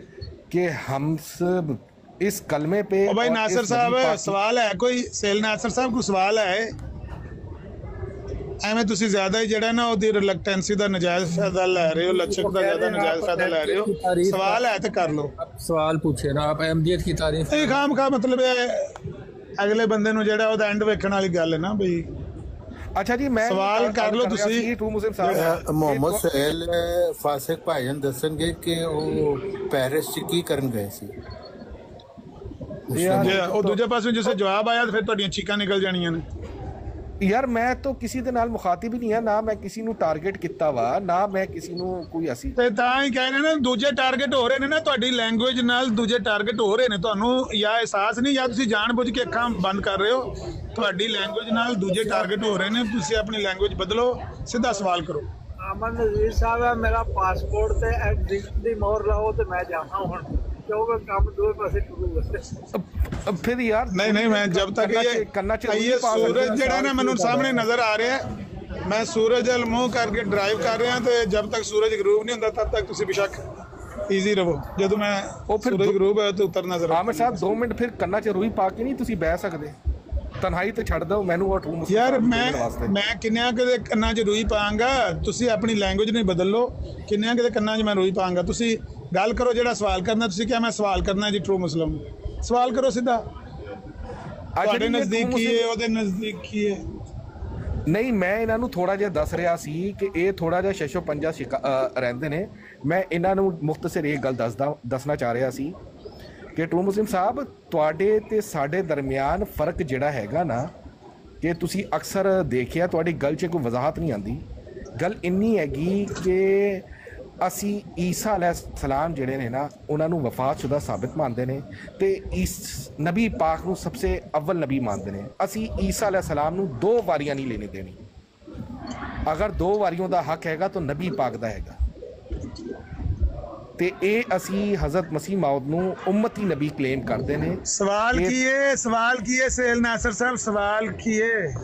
कि हम सब इस कलमे पे। भाई नासिर साहब सवाल है कोई, सेल नासिर साहब को सवाल है ਐਵੇਂ ਤੁਸੀਂ ਜ਼ਿਆਦਾ ਹੀ ਜਿਹੜਾ ਨਾ ਉਹਦੀ ਰਿਲੈਕਟੈਂਸੀ ਦਾ ਨਜਾਇਜ਼ ਫਾਇਦਾ ਲੈ ਰਹੇ ਹੋ, लचक ਦਾ ਜ਼ਿਆਦਾ ਨਜਾਇਜ਼ ਫਾਇਦਾ ਲੈ ਰਹੇ ਹੋ। ਸਵਾਲ ਹੈ ਤੇ ਕਰ ਲਓ। सवाल पूछे ना आप, अहमदियत की तारीफ ਇਹ ਖਾਮ ਮਤਲਬ ਅਗਲੇ ਬੰਦੇ ਨੂੰ ਜਿਹੜਾ ਉਹਦਾ ਐਂਡ ਵੇਖਣ ਵਾਲੀ ਗੱਲ ਹੈ ਨਾ ਬਈ। अच्छा जी मैं सवाल कर लो तुसी। ट्रू मुस्लिम साहब मोहम्मद सुहेल फासिक भाईजान दसणगे कि ਉਹ ਪੈਰਿਸ ਚ ਕੀ ਕਰਨ ਗਏ ਸੀ। ਉਹ ਦੂਜੇ ਪਾਸੇ ਜਿਸੇ ਜਵਾਬ ਆਇਆ ਫਿਰ ਤੁਹਾਡੀਆਂ ਚੀਕਾਂ ਨਿਕਲ ਜਾਣੀਆਂ ਨੇ। यार मैं तो किसी दे नाल मुखातिब ही नहीं है ना, मैं किसी ਨੂੰ ਟਾਰਗੇਟ ਕੀਤਾ ਵਾ ਨਾ, ਮੈਂ ਕਿਸੇ ਨੂੰ ਕੋਈ ਅਸੀਂ ਤੇ ਤਾਂ ਹੀ ਕਹਿ ਰਹੇ ਨੇ ਦੂਜੇ ਟਾਰਗੇਟ ਹੋ ਰਹੇ ਨੇ ਨਾ, ਤੁਹਾਡੀ ਲੈਂਗੁਏਜ ਨਾਲ ਦੂਜੇ ਟਾਰਗੇਟ ਹੋ ਰਹੇ ਨੇ। ਤੁਹਾਨੂੰ ਜਾਂ ਅਹਿਸਾਸ ਨਹੀਂ ਜਾਂ ਤੁਸੀਂ ਜਾਣਬੁੱਝ ਕੇ ਅੱਖਾਂ ਬੰਦ ਕਰ ਰਹੇ ਹੋ। ਤੁਹਾਡੀ ਲੈਂਗੁਏਜ ਨਾਲ ਦੂਜੇ ਟਾਰਗੇਟ ਹੋ ਰਹੇ ਨੇ, ਤੁਸੀਂ ਆਪਣੀ ਲੈਂਗੁਏਜ ਬਦਲੋ, ਸਿੱਧਾ ਸਵਾਲ ਕਰੋ। ਅਮਨ ਨਜ਼ੀਰ ਸਾਹਿਬ ਹੈ ਮੇਰਾ ਪਾਸਪੋਰਟ ਤੇ ਐਗਜ਼ਿਟ ਦੀ ਮੋਹਰ ਲਾਓ ਤੇ ਮੈਂ ਜਾਵਾਂ ਹੁਣ, क्योंकि काम दो पासे फिर यार नहीं मैं जब तक ये सूरज जड़ा ना मैनू सामने नजर आ रहा है, मैं सूरज अल मुंह करके ड्राइव कर रहा तो जब तक सूरज गरूब नहीं होता तब तक तुसी बेशक ईजी रहो। जब मैं सूरज गरूब है तो उतरना जरा। आमिर साहब 2 मिनट फिर कन्ना च रूई पा के नहीं तुसी बह सकदे, तन्हाई ते छड़ दो मैनू और ट्रू मुस्लिम। यार मैं किन्नियां के कन्ना च रूई पांगा, तुसी अपनी लैंग्वेज नहीं बदल लो। किन्नियां के कन्ना च मैं रूई पांगा, तुसी गल करो। जेड़ा सवाल करना तुसी क्या मैं सवाल करना जी ट्रू मुस्लिम, सवाल करो सीधा। ਤੁਹਾਡੇ ਨਜ਼ਦੀਕ ਕੀ ਹੈ, ਉਹਦੇ ਨਜ਼ਦੀਕ ਕੀ ਹੈ? ਨਹੀਂ, ਮੈਂ ਇਹਨਾਂ ਨੂੰ ਥੋੜਾ ਜਿਹਾ ਦੱਸ ਰਿਹਾ ਸੀ ਕਿ ਇਹ ਥੋੜਾ ਜਿਹਾ ਸ਼ਸ਼ੋ ਪੰਜਾ ਰਹਿੰਦੇ ਨੇ। ਮੈਂ ਇਹਨਾਂ ਨੂੰ ਮੁਖਤਸਰ ਇਹ ਗੱਲ ਦੱਸਣਾ ਚਾਹ ਰਿਹਾ ਸੀ ਕਿ ਟਰੂ ਮੁਸਲਿਮ ਸਾਹਿਬ, ਤੁਹਾਡੇ ਤੇ ਸਾਡੇ ਦਰਮਿਆਨ ਫਰਕ ਜਿਹੜਾ ਹੈਗਾ ਨਾ, ਕਿ ਤੁਸੀਂ ਅਕਸਰ ਦੇਖਿਆ ਤੁਹਾਡੀ ਗੱਲ 'ਚ ਕੋਈ ਵਜ਼ਾਹਤ ਨਹੀਂ ਆਉਂਦੀ। ਗੱਲ ਇੰਨੀ ਹੈਗੀ ਕਿ ਅਸੀਂ ਈਸਾ ਅਲੈਹਿਸਲਾਮ ਜਿਹੜੇ ਨੇ ਨਾ, ਉਹਨਾਂ ਨੂੰ ਵਫਾਤਸ਼ੁਦਾ ਸਾਬਿਤ ਮੰਨਦੇ ਨੇ ਤੇ ਨਬੀ ਪਾਕ ਨੂੰ ਸਭ ਸੇ ਅਵਲ ਨਬੀ ਮੰਨਦੇ ਨੇ। ਅਸੀਂ ਈਸਾ ਅਲੈਹਿਸਲਾਮ ਨੂੰ 2 ਵਾਰੀਆਂ ਨਹੀਂ ਲੈਣੀ ਦੇਣੀ। ਅਗਰ 2 ਵਾਰੀਆਂ ਦਾ ਹੱਕ ਹੈਗਾ ਤਾਂ ਨਬੀ ਪਾਕ ਦਾ ਹੈਗਾ। ਤੇ ਇਹ ਅਸੀਂ ਹਜ਼ਰਤ ਮਸੀਹ ਮੌਦ ਨੂੰ ਉਮਤੀ ਨਬੀ ਕਲੇਮ ਕਰਦੇ ਨੇ। ਸਵਾਲ ਕੀ ਹੈ ਸੇਲ ਨਾਸਰ ਸਾਹਿਬ, ਸਵਾਲ ਕੀ ਹੈ?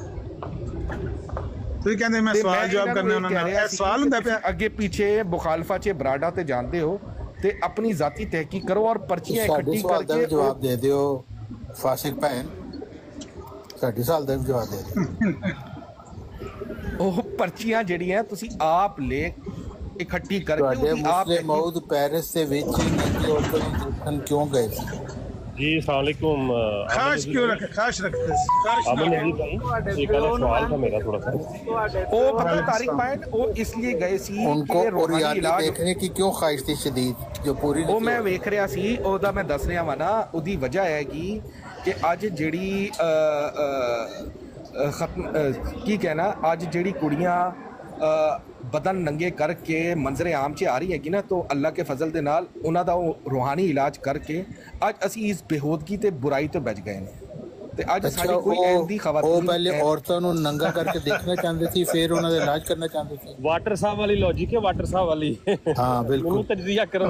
ਤੁਸੀਂ ਕਹਿੰਦੇ ਮੈਂ ਸਵਾਲ ਜਵਾਬ ਕਰਨੇ ਉਹਨਾਂ ਨਾਲ, ਇਹ ਸਵਾਲ ਹੁੰਦਾ ਪਿਆ। ਅੱਗੇ ਪਿੱਛੇ ਮੁਖਾਲਫਾ 'ਚ ਬਰਾਡਾ ਤੇ ਜਾਂਦੇ ਹੋ ਤੇ ਆਪਣੀ ਜ਼ਾਤੀ ਤਹਿਕੀਕ ਕਰੋ ਔਰ ਪਰਚੀਆਂ ਇਕੱਠੀ ਕਰਕੇ ਜਵਾਬ ਦੇ ਦਿਓ। ਫਾਸਿਕ ਭੈਣ, ਸਾਡੇ ਸਵਾਲ ਦਾ ਜਵਾਬ ਦੇ ਦਿਓ। ਉਹ ਪਰਚੀਆਂ ਜਿਹੜੀਆਂ ਤੁਸੀਂ ਆਪ ਲੈ ਇਕੱਠੀ ਕਰਕੇ ਆਪ ਮੌਦ ਪੈਰਿਸ ਦੇ ਵਿੱਚ ਕਿਉਂ ਗਏ ਸੀ? जी अस्सलाम वालेकुम। खास क्यों रखे, खास रखते अमन नबी भाई, एक सवाल था मेरा थोड़ा सा। वो पता तारिक पॉइंट वो इसलिए गए सी उनको रूहानी इलाज देखने की क्यों ख्वाहिश थी शदीद, जो पूरी वो मैं वेख रहा सी। ओदा मैं दस रहा वा ना, ओदी वजह हैगी कि अज जेड़ी खत्म की कहना, अज जेड़ी कुड़ियां बदन नंगे करके मंजरे आम 'ਚ आ रही हैगी ना, तो अल्लाह के फजल दे नाल उन्हां दा रूहानी इलाज करके अज असी इस बेहूदगी ते बुराई तो बच गए ने। ते अज साडी कोई ऐंदी खवातीन ਉਹ ਪਹਿਲੇ ਔਰਤਾਂ ਨੂੰ ਨੰਗਾ ਕਰਕੇ ਦੇਖਣਾ ਚਾਹੁੰਦੇ ਸੀ, ਫਿਰ ਉਹਨਾਂ ਦਾ ਇਲਾਜ ਕਰਨਾ ਚਾਹੁੰਦੇ ਸੀ। वाटर साहब वाली लॉजिक है, वाटर साहब वाली। हाँ बिल्कुल, तज्जिया करो।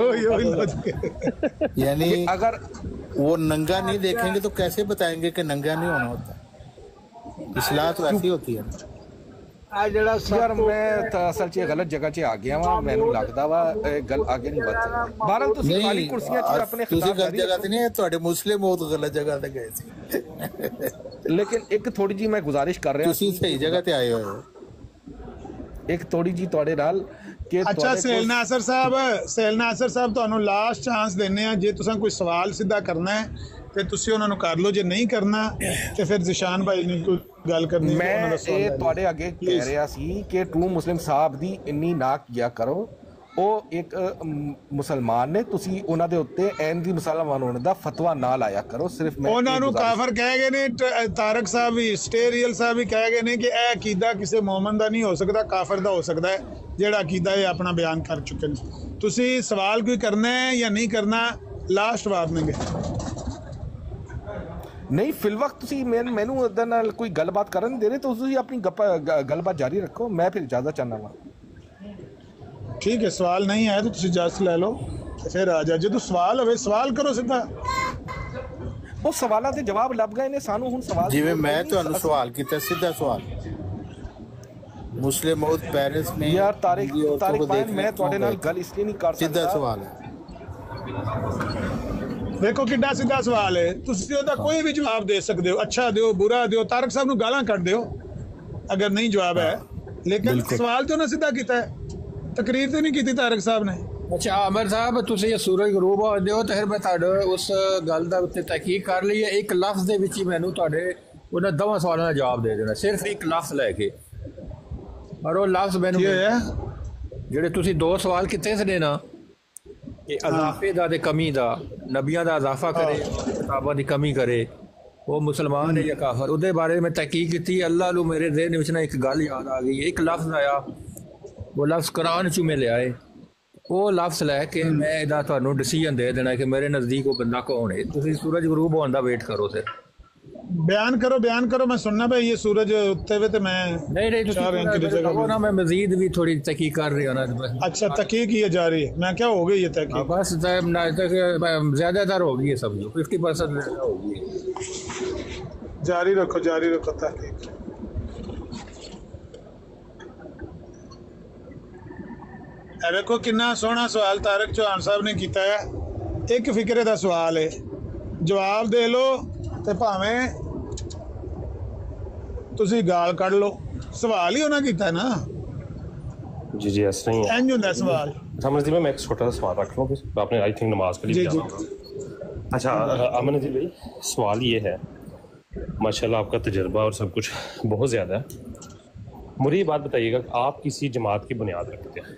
यानी अगर वो नंगा नहीं देखेंगे तो कैसे बताएंगे कि नंगा नहीं होना होता? इस्लाह तो ऐसी होती है। यार मैं असल 'ਚ गलत जगह 'ਚ आ गया वा, ਮੈਨੂੰ ਲੱਗਦਾ ਵਾ ਗੱਲ ਅੱਗੇ ਨਹੀਂ ਵੱਧ। ਬਾਹਰ ਤੁਸੀਂ ਖਾਲੀ ਕੁਰਸੀਆਂ 'ਚ ਆਪਣੇ ਤੁਸੀਂ ਗਲਤ ਜਗ੍ਹਾ ਤੇ ਨਹੀਂ, ਤੁਹਾਡੇ ਮੁਸਲਿਮ ਬਹੁਤ ਗਲਤ ਜਗ੍ਹਾ ਤੇ ਗਏ ਸੀ। ਲੇਕਿਨ ਇੱਕ ਥੋੜੀ ਜੀ ਮੈਂ ਗੁਜ਼ਾਰਿਸ਼ ਕਰ ਰਿਹਾ, ਤੁਸੀਂ ਸਹੀ ਜਗ੍ਹਾ ਤੇ ਆਏ ਹੋ। ਇੱਕ ਥੋੜੀ ਜੀ ਤੁਹਾਡੇ ਨਾਲ ਕਿ ਅੱਛਾ ਸੇਲ ਨਾਸਰ ਸਾਹਿਬ ਤੁਹਾਨੂੰ ਲਾਸਟ ਚਾਂਸ ਦਿੰਨੇ ਆ। ਜੇ ਤੁਸੀਂ ਕੋਈ ਸਵਾਲ ਸਿੱਧਾ ਕਰਨਾ ਹੈ ਤੇ ਤੁਸੀਂ ਉਹਨਾਂ ਨੂੰ ਕਰ ਲਓ, ਜੇ ਨਹੀਂ ਕਰਨਾ ਤੇ ਫਿਰ ਜ਼ਿਸ਼ਾਨ ਭਾਈ ਨੇ ਕੋਈ ਗੱਲ ਕਰਨੀ। ਮੈਂ ਇਹ ਤੁਹਾਡੇ ਅੱਗੇ ਕਹਿ ਰਿਹਾ ਸੀ ਕਿ ਟਰੂ ਮੁਸਲਿਮ ਸਾਹਿਬ ਦੀ ਇੰਨੀ ਨਾ ਕੀਆ ਕਰੋ। ਉਹ ਇੱਕ ਮੁਸਲਮਾਨ ਨੇ, ਤੁਸੀਂ ਉਹਨਾਂ ਦੇ ਉੱਤੇ ਐਨ ਦੀ ਮੁਸਲਮਾਨ ਹੋਣ ਦਾ ਫਤਵਾ ਨਾ ਲਾਇਆ ਕਰੋ। ਸਿਰਫ ਮੈਂ ਉਹਨਾਂ ਨੂੰ ਕਾਫਰ ਕਹਿ ਗਏ ਨੇ, ਤਾਰਕ ਸਾਹਿਬ ਵੀ, ਸਟੇਰੀਅਲ ਸਾਹਿਬ ਵੀ ਕਹਿ ਗਏ ਨੇ ਕਿ ਇਹ ਅਕੀਦਾ ਕਿਸੇ ਮੂਮਨ ਦਾ ਨਹੀਂ ਹੋ ਸਕਦਾ, ਕਾਫਰ ਦਾ ਹੋ ਸਕਦਾ ਹੈ। ਜਿਹੜਾ ਅਕੀਦਾ ਇਹ ਆਪਣਾ ਬਿਆਨ ਕਰ ਚੁੱਕੇ ਨੇ। ਤੁਸੀਂ ਸਵਾਲ ਕੋਈ ਕਰਨਾ ਹੈ ਜਾਂ ਨਹੀਂ ਕਰਨਾ, ਲਾਸਟ ਵਾਰਨਿੰਗ ਹੈ। ਨਹੀਂ ਫਿਲ ਵਕਤ ਤੁਸੀਂ ਮੈਨੂੰ ਉਹਦੇ ਨਾਲ ਕੋਈ ਗੱਲਬਾਤ ਕਰਨ ਦੇ ਰਹੇ, ਤਾਂ ਤੁਸੀਂ ਆਪਣੀ ਗੱਲਬਾਤ ਜਾਰੀ ਰੱਖੋ। ਮੈਂ ਫਿਰ ਇਜਾਜ਼ਤ ਚਾਹੁੰਦਾ ਵਾਂ। ਠੀਕ ਹੈ, ਸਵਾਲ ਨਹੀਂ ਆਇਆ ਤਾਂ ਤੁਸੀਂ ਇਜਾਜ਼ਤ ਲੈ ਲਓ ਤੇ ਫਿਰ ਆ ਜਾ। ਜਦੋਂ ਸਵਾਲ ਹੋਵੇ ਸਵਾਲ ਕਰੋ ਸਿੱਧਾ। ਉਹ ਸਵਾਲਾਂ ਦੇ ਜਵਾਬ ਲੱਭ ਗਏ ਨੇ ਸਾਨੂੰ ਹੁਣ। ਸਵਾਲ ਜਿਵੇਂ ਮੈਂ ਤੁਹਾਨੂੰ ਸਵਾਲ ਕੀਤਾ, ਸਿੱਧਾ ਸਵਾਲ ਮੁਸਲਿਮ ਮੌਦ ਪੈਰਿਸ में यार तारिक भाई, मैं ਤੁਹਾਡੇ ਨਾਲ ਗੱਲ ਇਸ ਲਈ ਨਹੀਂ ਕਰ ਸਕਦਾ। ਸਿੱਧਾ ਸਵਾਲ ਹੈ। ਦੇਖੋ ਕਿੱਡਾ ਸਿੱਧਾ ਸਵਾਲ ਹੈ। ਤੁਸੀਂ ਉਹਦਾ ਕੋਈ ਵੀ ਜਵਾਬ ਦੇ ਸਕਦੇ ਹੋ, ਅੱਛਾ ਦਿਓ, ਬੁਰਾ ਦਿਓ, ਤਾਰਕ ਸਾਹਿਬ ਨੂੰ ਗਾਲਾਂ ਕੱਢ ਦਿਓ ਅਗਰ ਨਹੀਂ ਜਵਾਬ ਹੈ। ਲੇਕਿਨ ਸਵਾਲ ਤੇ ਉਹਨਾਂ ਸਿੱਧਾ ਕੀਤਾ ਹੈ, ਤਕਰੀਰ ਤੇ ਨਹੀਂ ਕੀਤੀ ਤਾਰਕ ਸਾਹਿਬ ਨੇ। ਅੱਛਾ ਆਮਰ ਸਾਹਿਬ, ਤੁਸੀਂ ਇਹ ਸੂਰਜ ਗਰੂਬ ਆਉਂਦੇ ਹੋ ਤੇ ਫਿਰ ਮੈਂ ਤੁਹਾਡੇ ਉਸ ਗੱਲ ਦਾ ਉੱਤੇ ਤਹਿਕੀਕ ਕਰ ਲਈ ਹੈ। ਇੱਕ ਲਫ਼ਜ਼ ਦੇ ਵਿੱਚ ਹੀ ਮੈਨੂੰ ਤੁਹਾਡੇ ਉਹਨਾਂ ਦੋਵਾਂ ਸਵਾਲਾਂ ਦਾ ਜਵਾਬ ਦੇ ਦੇਣਾ, ਸਿਰਫ ਇੱਕ ਲਫ਼ਜ਼ ਲੈ ਕੇ। ਔਰ ਉਹ ਲਫ਼ਜ਼ ਮੈਨੂੰ ਜਿਹੜੇ ਤੁਸੀਂ 2 ਸਵਾਲ ਕੀਤੇ ਸੀ ਨਾ, ਕਿ ਅਜ਼ਾਫੇ ਦਾ ਤੇ ਕਮੀ ਦਾ, ਨਬੀਆਂ ਦਾ ਇਜ਼ਾਫਾ ਕਰੇ, ਕਿਤਾਬਾਂ ਦੀ ਕਮੀ ਕਰੇ, ਉਹ ਮੁਸਲਮਾਨ ਹੈ ਜਾਂ ਕਾਫਰ, ਉਹਦੇ ਬਾਰੇ ਮੈਂ ਤਹਿਕੀਕ ਕੀਤੀ। ਅੱਲਾਹ ਨੂੰ ਮੇਰੇ ਜ਼ਿਹਨ ਵਿੱਚ ਨਾ ਇੱਕ ਗੱਲ ਯਾਦ ਆ ਗਈ। ਇੱਕ ਲਫ਼ਜ਼ ਆਇਆ, ਉਹ ਲਫ਼ਜ਼ ਕੁਰਾਨ 'ਚੋਂ ਮੈਂ ਲਿਆਏ। ਉਹ ਲਫ਼ਜ਼ ਲੈ ਕੇ ਮੈਂ ਇਹਦਾ ਤੁਹਾਨੂੰ ਡਿਸੀਜਨ ਦੇ ਦੇਣਾ ਕਿ ਮੇਰੇ ਨਜ਼ਦੀਕ ਉਹ ਬੰਦਾ ਕੌਣ ਹੈ। ਤੁਸੀਂ ਸੂਰਜ ਗਰੂਬ ਹੋਣ ਦਾ ਵੇਟ ਕਰੋ। ਫਿਰ ਬਿਆਨ ਕਰੋ, ਮੈਂ ਸੁਣਨਾ ਭਾਈ। ਇਹ ਸੂਰਜ ਉੱਤੇ ਵੇ ਤੇ ਮੈਂ ਨਹੀਂ ਤੁਸੀਂ ਨਾ, ਮੈਂ ਮਜ਼ੀਦ ਵੀ ਥੋੜੀ ਤਹਿਕੀਕ ਕਰ ਰਹੀ ਹਾਂ ਨਾ। अच्छा तहकीक ये जारी है। मैं क्या हो गई ये तहकीक? बस ज्यादातर हो गई है, सब 50% हो गई है। जारी रखो तहकीक। देखो कितना सोहना सवाल तारक चौहान साहब ने किया है। एक फिक्रे का सवाल है, जवाब दे लो ते भावें तुसी गाल कढ़ लो। सवाल ही उन्हें किया ना। जी जी ऐसा नहीं है, इंज होंदा सवाल। समझ दी। मैं एक छोटा सा सवाल रख लूँ, आपने आई थिंक नमाज के लिए जाना होगा। अच्छा अमन जी भाई, सवाल ये है माशाल्लाह आपका तजर्बा और सब कुछ बहुत ज़्यादा है। मुझे ये बात बताइएगा कि आप किसी जमात की बुनियाद रखते हैं,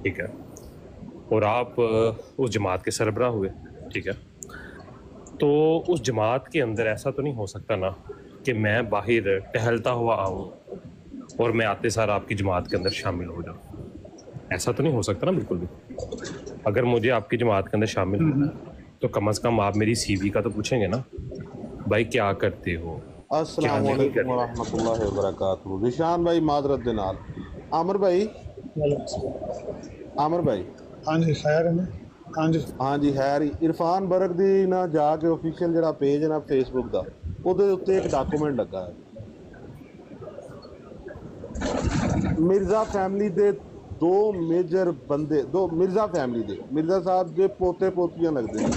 ठीक है, और आप उस जमात के सरबराह हुए, ठीक है, तो उस जमात के अंदर ऐसा तो नहीं हो सकता ना कि मैं बाहर टहलता हुआ आऊँ और मैं आते सार आपकी जमात के अंदर शामिल हो जाऊँ? ऐसा तो नहीं हो सकता ना बिल्कुल भी। अगर मुझे आपकी जमात के अंदर शामिल होना है तो कम से कम आप मेरी सीवी का तो पूछेंगे ना, भाई क्या करते हो। अस्सलाम वालेकुम वरहमतुल्लाहि वबरकातुहू। निशान भाई मादरत दे नाल आमिर भाई हाँ जी खैर है हाँ जी खैर इरफान बरक दी ना जाके ऑफिशियल जरा पेज है ना फेसबुक दा ਉਹਦੇ ਉੱਤੇ ਇੱਕ ਡਾਕੂਮੈਂਟ ਲੱਗਾ ਹੈ ਮਿਰਜ਼ਾ ਫੈਮਿਲੀ ਦੇ ਦੋ ਮੇਜਰ ਬੰਦੇ ਦੋ ਮਿਰਜ਼ਾ ਫੈਮਿਲੀ ਦੇ ਮਿਰਜ਼ਾ ਸਾਹਿਬ ਦੇ ਪੋਤੇ ਪੋਤੀਆਂ ਲੱਗਦੇ ਨੇ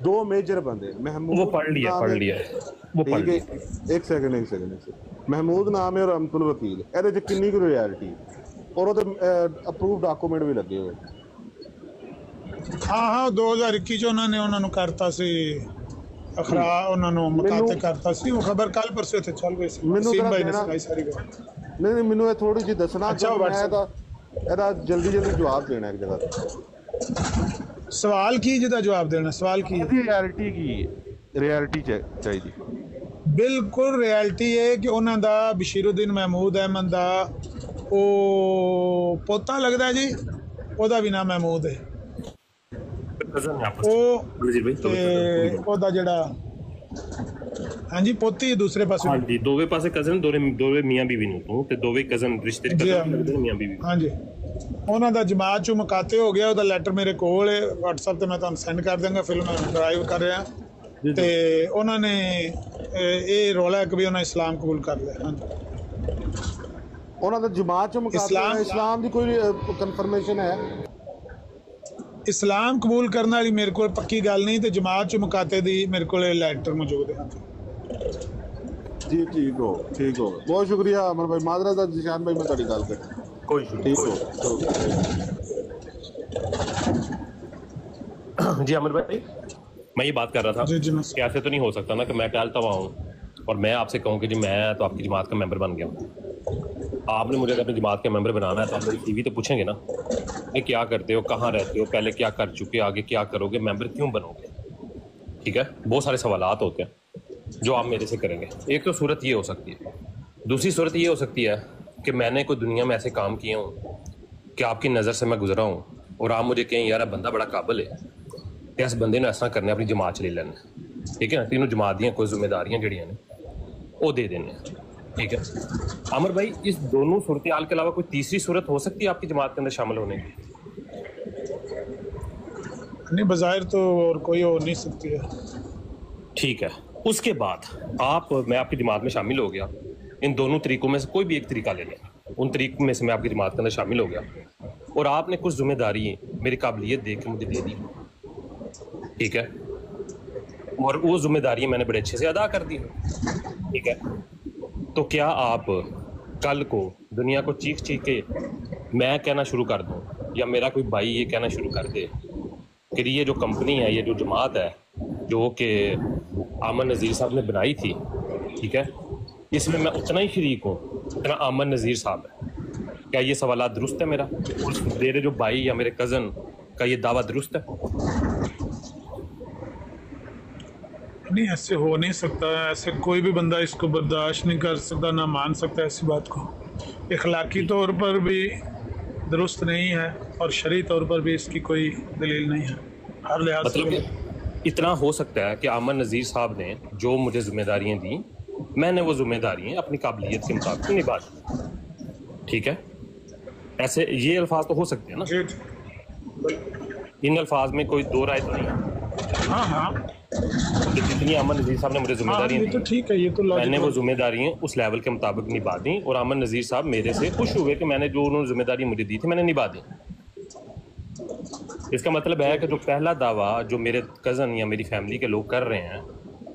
दो मेजर बंदे महमूद वो पढ़ लिया वो पढ़ लिया। एक सेकंड महमूद नाम है और अमतुल वकील ਇਹਦੇ ਚ ਕਿੰਨੀ ਕੁ ਰਿਐਲਿਟੀ और ਉਹਦੇ ਅਪਰੂਵ ਡਾਕੂਮੈਂਟ ਵੀ ਲੱਗੇ ਹੋਏ। ਹਾਂ 2021 ਚ ਉਹਨਾਂ ਨੂੰ ਕਰਤਾ ਸੀ ਅਖਰਾ ਉਹਨਾਂ ਨੂੰ ਮੁਕਾਤੇ ਕਰਤਾ ਸੀ ਉਹ ਖਬਰ ਕੱਲ ਪਰਸੋਂ ਇੱਥੇ ਚੱਲ ਗਈ ਸੀ ਮੈਨੂੰ ਭਾਈ ਨੇ ਸਿਖਾਈ ਸਾਰੀ ਗੱਲ। ਨਹੀਂ ਮੈਨੂੰ ਇਹ ਥੋੜੀ ਜਿਹੀ ਦੱਸਣਾ ਮੈਂ ਤਾਂ ਇਹਦਾ ਜਲਦੀ ਜਵਾਬ ਦੇਣਾ ਇੱਕ ਜਗ੍ਹਾ ਤੇ। सवाल की जिदा जवाब देना सवाल की रियलिटी चाहिए बिल्कुल रियलिटी है कि उन्हों का बशीरुद्दीन महमूद अहमद का पोता लगता है जी ओदा भी नाम महमूद है जड़ा हाँ जी पोती दूसरे पास हाँ जी दोवे पासे कजन दोवे मियां बीवी नु ते दोवे कजन रिश्ते मियां बीवी हाँ जी ਉਹਨਾਂ ਦਾ ਜਮਾਤ ਚੋਂ ਮੁਕਾਤੇ ਹੋ ਗਿਆ ਉਹਦਾ ਲੈਟਰ ਮੇਰੇ ਕੋਲ ਹੈ WhatsApp ਤੇ ਮੈਂ ਤੁਹਾਨੂੰ ਸੈਂਡ ਕਰ ਦਾਂਗਾ ਫਿਲਮ ਡਰਾਈਵ ਕਰ ਰਿਹਾ ਤੇ ਉਹਨਾਂ ਨੇ ਇਹ ਰੌਲਾ ਹੈ ਕਿ ਵੀ ਉਹਨਾਂ ਇਸਲਾਮ ਕਬੂਲ ਕਰ ਲਿਆ ਹਾਂਜੀ ਉਹਨਾਂ ਦਾ ਜਮਾਤ ਚੋਂ ਮੁਕਾਤੇ ਇਸਲਾਮ ਦੀ ਕੋਈ ਕਨਫਰਮੇਸ਼ਨ ਹੈ ਇਸਲਾਮ ਕਬੂਲ ਕਰਨ ਵਾਲੀ ਮੇਰੇ ਕੋਲ ਪੱਕੀ ਗੱਲ ਨਹੀਂ ਤੇ ਜਮਾਤ ਚੋਂ ਮੁਕਾਤੇ ਦੀ ਮੇਰੇ ਕੋਲ ਲੈਟਰ ਮੌਜੂਦ ਹੈ ਜੀ ਠੀਕ ਹੋ ਬਹੁਤ ਸ਼ੁਕਰੀਆ ਅਮਰ ਭਾਈ ਮਾਦਰਾ ਦਾ ਨਿਸ਼ਾਨ ਭਾਈ ਮੈਂ ਤੁਹਾਡੀ ਗੱਲ ਕਰ कोई ठीक हो जी अमर भाई मैं ये बात कर रहा था कि ऐसे तो नहीं हो सकता ना कि मैं टहलता हुआ हूँ और मैं आपसे कहूँ कि जी मैं तो आपकी जमात का मेंबर बन गया हूँ। आपने मुझे अगर अपनी जमात का मेंबर बनाना है तो आप मेरी टीवी तो पूछेंगे ना कि क्या करते हो, कहाँ रहते हो, पहले क्या कर चुके, आगे क्या करोगे, मेंबर क्यों बनोगे। ठीक है, बहुत सारे सवालात होते हैं जो आप मेरे से करेंगे। एक तो सूरत ये हो सकती है, दूसरी सूरत ये हो सकती है कि मैंने कोई दुनिया में ऐसे काम किए हों कि आपकी नज़र से मैं गुजरा हूँ और आप मुझे कहें यार बंदा बड़ा काबिल है कि इस बंदे ने ऐसा करने अपनी जमात च ले लेना। ठीक है, तीनों जमात दियाँ कोई जिम्मेदारियाँ जड़ियाँ ने वो दे देने। ठीक है अमर भाई, इस दोनों सूरत हाल के अलावा कोई तीसरी सूरत हो सकती है आपकी जमात के अंदर शामिल होने की? नहीं बज़ाहिर तो और कोई हो नहीं सकती है। ठीक है, उसके बाद मैं आपकी जमात में शामिल हो गया, इन दोनों तरीकों में से कोई भी एक तरीका ले लें, उन तरीकों में से मैं आपकी जमात के अंदर शामिल हो गया और आपने कुछ जिम्मेदारी मेरी काबिलियत देख के मुझे दे दी। ठीक है, और वो जिम्मेदारी मैंने बड़े अच्छे से अदा कर दी। ठीक है, तो क्या आप कल को दुनिया को चीख के मैं कहना शुरू कर दूँ या मेरा कोई भाई ये कहना शुरू कर दे कि ये जो कंपनी है, ये जो जमात है जो कि आमन नज़ीर साहब ने बनाई थी, ठीक है, इसमें मैं उतना ही शरीक हूँ जितना आमन नज़ीर साहब है, क्या ये सवाल दुरुस्त है मेरा और मेरे जो भाई या मेरे कज़न का ये दावा दुरुस्त है? नहीं ऐसे हो नहीं सकता, ऐसे कोई भी बंदा इसको बर्दाश्त नहीं कर सकता, ना मान सकता ऐसी बात को। इखलाकी तौर पर भी दुरुस्त नहीं है और शरई तौर पर भी इसकी कोई दलील नहीं है हर लिहाज से। इतना हो सकता है कि आमन नज़ीर साहब ने जो मुझे जिम्मेदारियाँ दी, मैंने वो जिम्मेदारियाँ अपनी काबिलियत के मुताबिक निभा दी। ठीक है, ऐसे ये अल्फाज तो हो सकते हैं ना, इन अल्फाज में कोई दो राय तो नहीं है। हाँ जितनी आमन नज़ीर साहब ने मुझे जिम्मेदारियाँ दी, तो ठीक है, ये तो मैंने वो जिम्मेदारियाँ उस लेवल के मुताबिक निभा दी और आमन नज़ीर साहब मेरे से खुश हुए कि मैंने जो उन्होंने जिम्मेदारी मुझे दी थी मैंने निभा दी। इसका मतलब है कि जो पहला दावा जो मेरे कज़न या मेरी फैमिली के लोग कर रहे हैं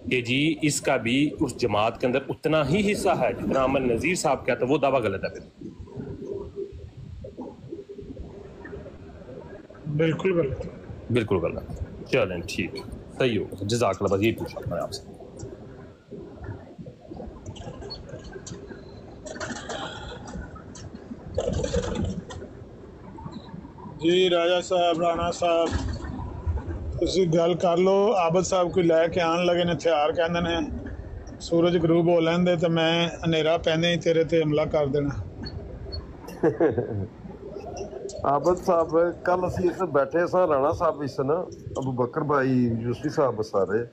कि जी इसका भी उस जमात के अंदर उतना ही हिस्सा है जितना अमन नज़ीर साहब का, तो वो दावा गलत है। बिल्कुल गलत, बिल्कुल गलत। चलें ठीक, सही होगा, जज़ाकल्लाह, बस यही पूछना था आपसे। ਜੀ ਰਾਜਾ ਸਾਹਿਬ, ਰਾਣਾ ਸਾਹਿਬ, ਤੁਸੀਂ ਗੱਲ ਕਰ ਲਓ। ਆਬਦ ਸਾਹਿਬ ਕੋਈ ਲੈ ਕੇ ਆਉਣ ਲੱਗੇ ਨੇ ਹਥਿਆਰ, ਕਹਿੰਦੇ ਨੇ ਸੂਰਜ ਗਰੂਬ ਹੋ ਲੈਂਦੇ ਤੇ ਮੈਂ ਹਨੇਰਾ ਪੈਂਦੇ ਹੀ ਤੇਰੇ ਤੇ ਹਮਲਾ ਕਰ ਦੇਣਾ। ਆਬਦ ਸਾਹਿਬ ਕੱਲ ਅਸੀਂ ਇੱਥੇ ਬੈਠੇ ਸਾਂ, ਰਾਣਾ ਸਾਹਿਬ ਵੀ ਸਨ, ਅਬੂ ਬਕਰ ਭਾਈ, ਯੂਸਫੀ ਸਾਹਿਬ ਸਾਰੇ,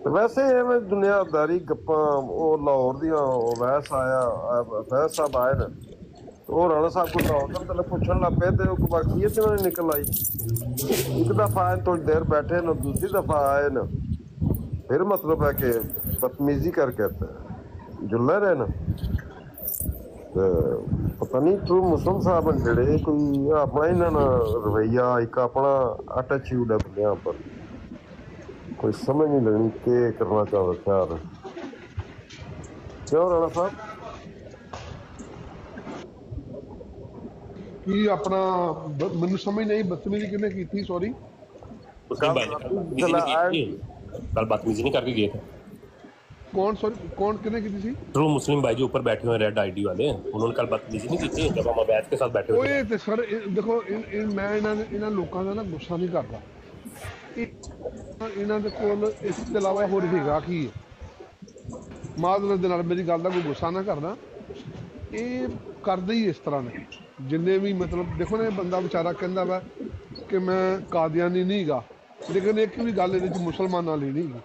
ਤੇ ਵੈਸੇ ਐਵੇਂ ਦੁਨੀਆਦਾਰੀ ਗੱਪਾਂ। ਉਹ ਲਾਹੌਰ ਦੀਆਂ ਵੈਸ ਆਇਆ, ਵੈਸ ਸਾਹਿਬ ਆਏ ਨੇ, ਉਹ ਰਾਣਾ ਸਾਹਿਬ ਕੋਲ ਲਾਹੌਰ ਤੋਂ ਪਹਿਲਾਂ ਪੁੱਛਣ ਲੱਗ ਪਏ ਤੇ ਉਹ ਬਾਕੀ ਇਹ ਤੇ ਨਿਕਲ ਆਈ। ਇੱਕ ਦਫਾ ਆਏ ਥੋੜੀ ਦੇਰ बैठे न, दूसरी दफा आए न, फिर मतलब है कि बदतमीजी कर कहते हैं जुल्ला रहे न। तो पता नहीं ट्रू मुस्लिम साहब जेड़े कोई अपना इन्होंने रवैया एक अपना एटीट्यूड है दुनिया पर, कोई समझ नहीं लगनी के करना चाहता यार। क्यों राणा साहब की अपना मैनू समझ नहीं बदतमीजी किन्ने की थी? सॉरी कल बदतमीजी नहीं करके गए थे। कौन? सॉरी कौन किन्ने की थी? ट्रू मुस्लिम भाई जी ऊपर बैठे हुए रेड आईडी वाले, उन्होंने कल बदतमीजी नहीं की थी जब हम अवैध के साथ बैठे हुए थे। ओए सर देखो मैं इन्हां लोकां दा ना गुस्सा नहीं करदा, इन्हां दे कोल इस तो इलावा होर हैगा की है। मादर दे नाल मेरी गल दा कोई गुस्सा ना करना, ये करदे ही इस तरह ने जिन्ने भी मतलब देखो ना, बंदा बेचारा कहंदा वा कि मैं कादियानी नहीं गा, लेकिन एक भी गल इहदे च मुसलमानां वाली नहीं गी,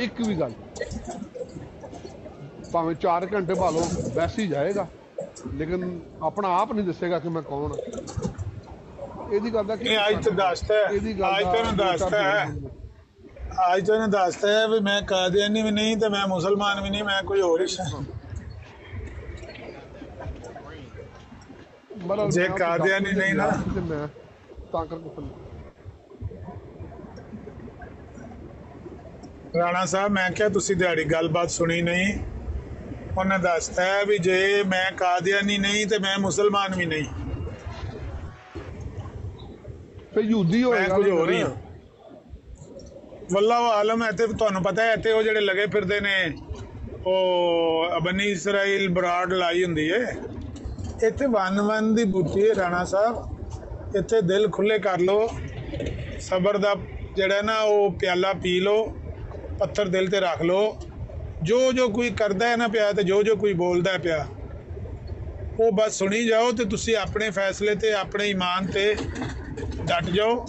एक भी गल भावें 4 घंटे भालो वैसे ही जाएगा, लेकिन अपना आप नहीं दसेगा कि मैं कौन। ਇਹਦੀ ਗੱਲ ਦਾ ਕੀ ਅੱਜ ਤਾਂ ਦੱਸਦਾ ਹੈ, ਅੱਜ ਤਾਂ ਦੱਸਦਾ ਹੈ ਵੀ ਮੈਂ ਕਾਦੀਆਨੀ ਵੀ ਨਹੀਂ ਤੇ ਮੈਂ ਮੁਸਲਮਾਨ ਵੀ ਨਹੀਂ, ਮੈਂ ਕੋਈ ਹੋਰ ਹੀ ਜੇ ਕਾਦੀਆਨੀ ਨਹੀਂ ਨਾ ਮੈਂ ਤਾਂ ਕਰਕੇ। ਰਾਣਾ ਸਾਹਿਬ ਮੈਂ ਕਿਹਾ ਤੁਸੀਂ ਦਿਹਾੜੀ ਗੱਲਬਾਤ ਸੁਣੀ ਨਹੀਂ, ਉਹਨੇ ਦੱਸਦਾ ਹੈ ਵੀ ਜੇ ਮੈਂ ਕਾਦੀਆਨੀ ਨਹੀਂ ਤੇ ਮੈਂ ਮੁਸਲਮਾਨ ਵੀ ਨਹੀਂ, ਫਿਰ ਯਹੂਦੀ ਹੋਏਗਾ, ਕੁਝ ਹੋ ਰਹੀ ਹਾਂ। ਵੱਲਾਹੁ ਆਲਮ। ਇੱਥੇ ਤੁਹਾਨੂੰ ਪਤਾ ਹੈ ਇੱਥੇ ਉਹ ਜਿਹੜੇ ਲੱਗੇ ਫਿਰਦੇ ਨੇ ਉਹ ਬਨੀ ਇਸਰਾਈਲ ਬਰਾੜ ਲਾਈ ਹੁੰਦੀ ਹੈ, ਇੱਥੇ ਵਨ ਦੀ ਬੂਟੀ ਹੈ ਰਾਣਾ ਸਾਹਿਬ। ਇੱਥੇ ਦਿਲ ਖੁੱਲੇ ਕਰ ਲਓ, ਸਬਰ ਦਾ ਜਿਹੜਾ ਨਾ ਉਹ ਪਿਆਲਾ ਪੀ ਲਓ, ਪੱਥਰ ਦਿਲ ਤੇ ਰੱਖ ਲਓ। ਜੋ ਕੋਈ ਕਰਦਾ ਹੈ ਨਾ ਪਿਆ ਤੇ ਜੋ ਕੋਈ ਬੋਲਦਾ ਪਿਆ ਉਹ ਬਸ ਸੁਣੀ ਜਾਓ ਤੇ ਤੁਸੀਂ ਆਪਣੇ ਫੈਸਲੇ ਤੇ ਆਪਣੇ ਈਮਾਨ ਤੇ ਡਟ ਜਾਓ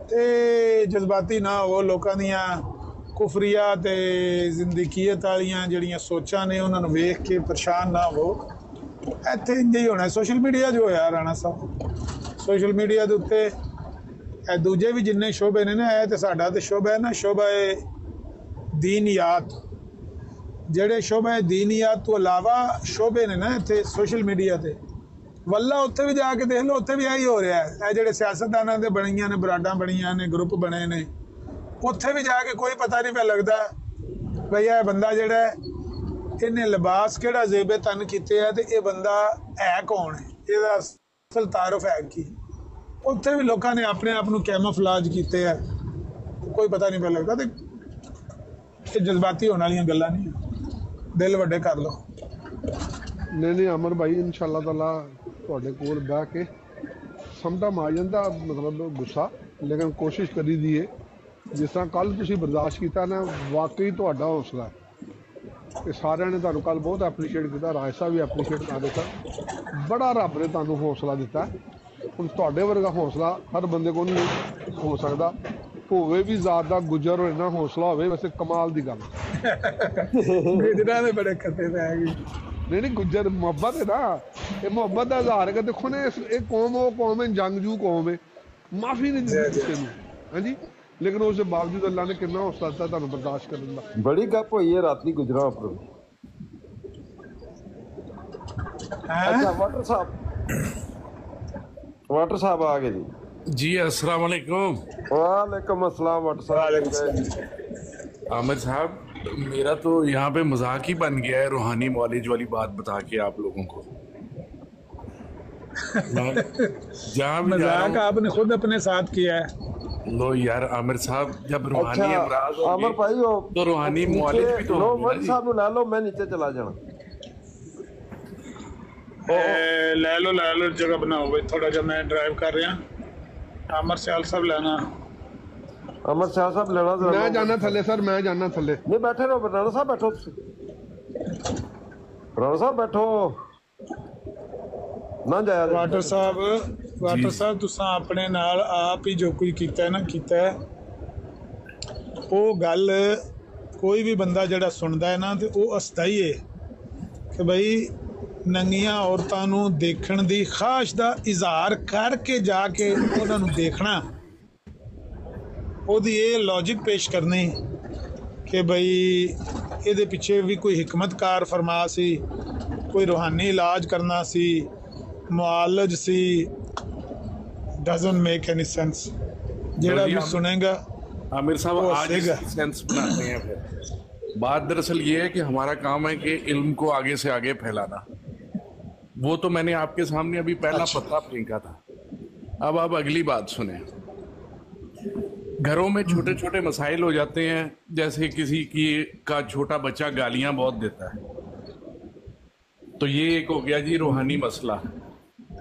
ਤੇ ਜਜ਼ਬਾਤੀ ਨਾ ਹੋ। ਲੋਕਾਂ ਦੀਆਂ ਕੁਫਰੀਆ ਤੇ ਜ਼ਿੰਦਗੀਅਤ ਵਾਲੀਆਂ ਜਿਹੜੀਆਂ ਸੋਚਾਂ ਨੇ ਉਹਨਾਂ ਨੂੰ ਵੇਖ ਕੇ ਪਰੇਸ਼ਾਨ ਨਾ ਹੋ। ਇੱਥੇ ਇੰਝ ਹੀ ਹੋਣਾ। ਸੋਸ਼ਲ ਮੀਡੀਆ ਜੋ ਹੋਇਆ ਰਾਣਾ ਸਾਹਿਬ, ਸੋਸ਼ਲ ਮੀਡੀਆ ਦੇ ਉੱਤੇ ਇਹ ਦੂਜੇ ਵੀ ਜਿੰਨੇ ਸ਼ੋਬੇ ਨੇ ਨਾ, ਇਹ ਤੇ ਸਾਡਾ ਤੇ ਸ਼ੋਬਾ ਹੈ ਨਾ, ਸ਼ੋਬਾ ਹੈ ਦੀਨਿਆਤ। ਜਿਹੜੇ ਸ਼ੋਬਾ ਦੀਨਿਆਤ ਤੋਂ ਇਲਾਵਾ ਸ਼ੋਬੇ ਨੇ ਨਾ ਇੱਥੇ ਸੋਸ਼ਲ ਮੀਡੀਆ ਤੇ, ਵੱਲਾ ਉੱਥੇ ਵੀ ਜਾ ਕੇ ਦੇਖ ਲਓ, ਉੱਥੇ ਵੀ ਇਹੀ ਹੋ ਰਿਹਾ ਹੈ। ਇਹ ਜਿਹੜੇ ਸਿਆਸਤਦਾਨਾਂ ਦੇ ਬਣੀਆਂ ਨੇ ਬਰਾਡਾਂ ਬਣੀਆਂ ਨੇ, ਗਰੁੱਪ ਬਣੇ ਨੇ, ਉੱਥੇ ਵੀ ਜਾ ਕੇ ਕੋਈ ਪਤਾ ਨਹੀਂ ਪਿਆ ਲੱਗਦਾ ਬਈ ਇਹ ਬੰਦਾ ਜਿਹੜਾ ਇਹਨੇ ਲਿਬਾਸ ਕਿਹੜਾ ਜ਼ੇਬੇ ਤਨ ਕੀਤੇ ਆ ਤੇ ਇਹ ਬੰਦਾ ਹੈ ਕੌਣ ਹੈ, ਇਹਦਾ ਅਸਲ ਤਾਰਫ ਹੈ ਕੀ। ਉੱਥੇ ਵੀ ਲੋਕਾਂ ਨੇ ਆਪਣੇ ਆਪ ਨੂੰ ਕੈਮੋਫਲਾਜ ਕੀਤੇ ਆ, ਕੋਈ ਪਤਾ ਨਹੀਂ ਪਿਆ ਲੱਗਦਾ। ਤੇ ਇਹ ਜਜ਼ਬਾਤੀ ਹੋਣ ਵਾਲੀਆਂ ਗੱਲਾਂ ਨਹੀਂ, ਦਿਲ ਵੱਡੇ ਕਰ ਲਓ। ਨਹੀਂ ਅਮਰ ਭਾਈ ਇਨਸ਼ਾਅੱਲਾ ਤਾਲਾ ਤੁਹਾਡੇ ਕੋਲ ਬਹਿ ਕੇ ਸਮਝਾ ਆ ਜਾਂਦਾ ਮਤਲਬ ਗੁੱਸਾ, ਲੇਕਿਨ ਕੋਸ਼ਿਸ਼ ਕਰੀ ਦੀ ਹੈ ਜਿਸ ਤਰ੍ਹਾਂ ਕੱਲ ਤੁਸੀਂ ਬਰਦਾਸ਼ਤ ਕੀਤਾ ਨਾ, ਵਾਕਈ ਤੁਹਾਡਾ ਹੌਸਲਾ ਤੇ ਸਾਰਿਆਂ ਨੇ ਤੁਹਾਨੂੰ ਕੱਲ ਬਹੁਤ ਐਪਰੀਸ਼ੀਏਟ ਕੀਤਾ, ਰਾਜ ਸਾਹਿਬ ਵੀ ਐਪਰੀਸ਼ੀਏਟ ਕਰ ਦਿੱਤਾ, ਬੜਾ ਰੱਬ ਨੇ ਤੁਹਾਨੂੰ ਹੌਸਲਾ ਦਿੱਤਾ। ਹੁਣ ਤੁਹਾਡੇ ਵਰਗਾ ਹੌਸਲਾ ਹਰ ਬੰਦੇ ਕੋਲ ਨਹੀਂ ਹੋ ਸਕਦਾ, ਹੋਵੇ ਵੀ ਜ਼ਾਤ ਦਾ ਗੁਜ਼ਰ ਹੋਏ ਨਾ ਹੌਸਲਾ ਹੋਵੇ, ਵੈਸੇ ਕਮਾਲ ਦੀ ਗੱਲ ਗੁਜਰਾਂ ਦੇ ਬੜੇ ਖੱਤੇ ਪੈ ਗਏ। ਨਹੀਂ ਗੁੱਜਰ ਮੁਹੱਬਤ ਹੈ ਨਾ, ਇਹ ਮੁਹੱਬਤ ਦਾ ਇਜ਼ਹਾਰ ਹੈ। ਦੇਖੋ ਨਾ ਇਹ ਕੌਮ ਉਹ ਕੌਮ ਹੈ ਜੰਗਜੂ ਕੌਮ ਹੈ, ਮਾਫੀ ਨਹੀਂ ਦਿੰਦੀ ਕਿਸੇ ਨੂੰ, ਹਾਂਜੀ, ਲੇਕਿਨ ਉਸ ਦੇ ਬਾਵਜੂਦ ਅੱਲਾ ਨੇ ਕਿੰਨਾ ਹੌਸਲਾ ਦਿੱਤਾ ਤੁਹਾਨੂੰ ਬਰਦਾਸ਼ਤ ਕਰਨ ਦਾ। ਬੜੀ ਗੱਪ ਹੋਈ ਹੈ ਰਾਤੀ ਗੁਜਰਾਂ ਉੱਪਰ। ਅੱਛਾ वाटर साहब आ गए जी। अस्सलाम वालेकुम। वालेकुम अस्सलाम वाटर साहब। आमिर साहब मेरा तो यहाँ पे मजाक ही बन गया है रूहानी मौलिज वाली बात बता के आप लोगों को। मजाक आपने खुद अपने साथ किया है। लो यार आमिर साहब, जब रूहानी अमराज आमिर भाई तो रूहानी मौलिज भी तो लो साहब ला लो, मैं नीचे चला जाना। ਲੈ ਲਓ ਜਗ੍ਹਾ ਬਣਾਓ ਬਈ ਥੋੜਾ ਜਿਹਾ, ਮੈਂ ਡਰਾਈਵ ਕਰ ਰਿਹਾ। ਅਮਰ ਸਿਆਲ ਸਾਹਿਬ ਲੈਣਾ, ਅਮਰ ਸਿਆਲ ਸਾਹਿਬ ਲੈਣਾ। ਮੈਂ ਜਾਣਾ ਥੱਲੇ ਸਰ, ਮੈਂ ਜਾਣਾ ਥੱਲੇ। ਨਹੀਂ ਬੈਠੇ ਰਹੋ ਰਾਣਾ ਸਾਹਿਬ, ਬੈਠੋ ਤੁਸੀਂ, ਰਾਣਾ ਸਾਹਿਬ ਬੈਠੋ ਨਾ ਜਾਇਆ। ਵਾਟਰ ਸਾਹਿਬ ਤੁਸੀਂ ਆਪਣੇ ਨਾਲ ਆਪ ਹੀ ਜੋ ਕੁਝ ਕੀਤਾ ਹੈ ਨਾ, ਕੀਤਾ ਹੈ ਉਹ ਗੱਲ ਕੋਈ ਵੀ ਬੰਦਾ ਜਿਹੜਾ ਸੁਣਦਾ ਹੈ ਨਾ ਤੇ ਉਹ ਹੱਸਦਾ ਹੀ ਹੈ ਕਿ ਬਈ ਨੰਗੀਆਂ ਔਰਤਾਂ ਨੂੰ ਦੇਖਣ ਦੀ ਖਾਸ਼ ਦਾ ਇਜ਼ਹਾਰ ਕਰਕੇ ਜਾ ਕੇ ਉਹਨਾਂ ਨੂੰ ਦੇਖਣਾ, ਉਹਦੀ ਇਹ ਲੌਜਿਕ ਪੇਸ਼ ਕਰਨੀ ਕਿ ਬਈ ਇਹਦੇ ਪਿੱਛੇ ਵੀ ਕੋਈ ਹਿਕਮਤਕਾਰ ਫਰਮਾ ਸੀ, ਕੋਈ ਰੂਹਾਨੀ ਇਲਾਜ ਕਰਨਾ ਸੀ, ਮੁਆਲਜ ਸੀ। Doesn't make any sense. जेड़ा भी सुनेगा आमिर साहब आज सेंस बनाते हैं। फिर बात दरअसल ये है कि हमारा काम है कि इल्म को आगे से आगे फैलाना। वो तो मैंने आपके सामने अभी पहला पत्ता फेंका था। अब आप अगली बात सुने। घरों में छोटे छोटे मसाइल हो जाते हैं, जैसे किसी का छोटा बच्चा गालियां बहुत देता है, तो ये एक हो गया जी रूहानी मसला।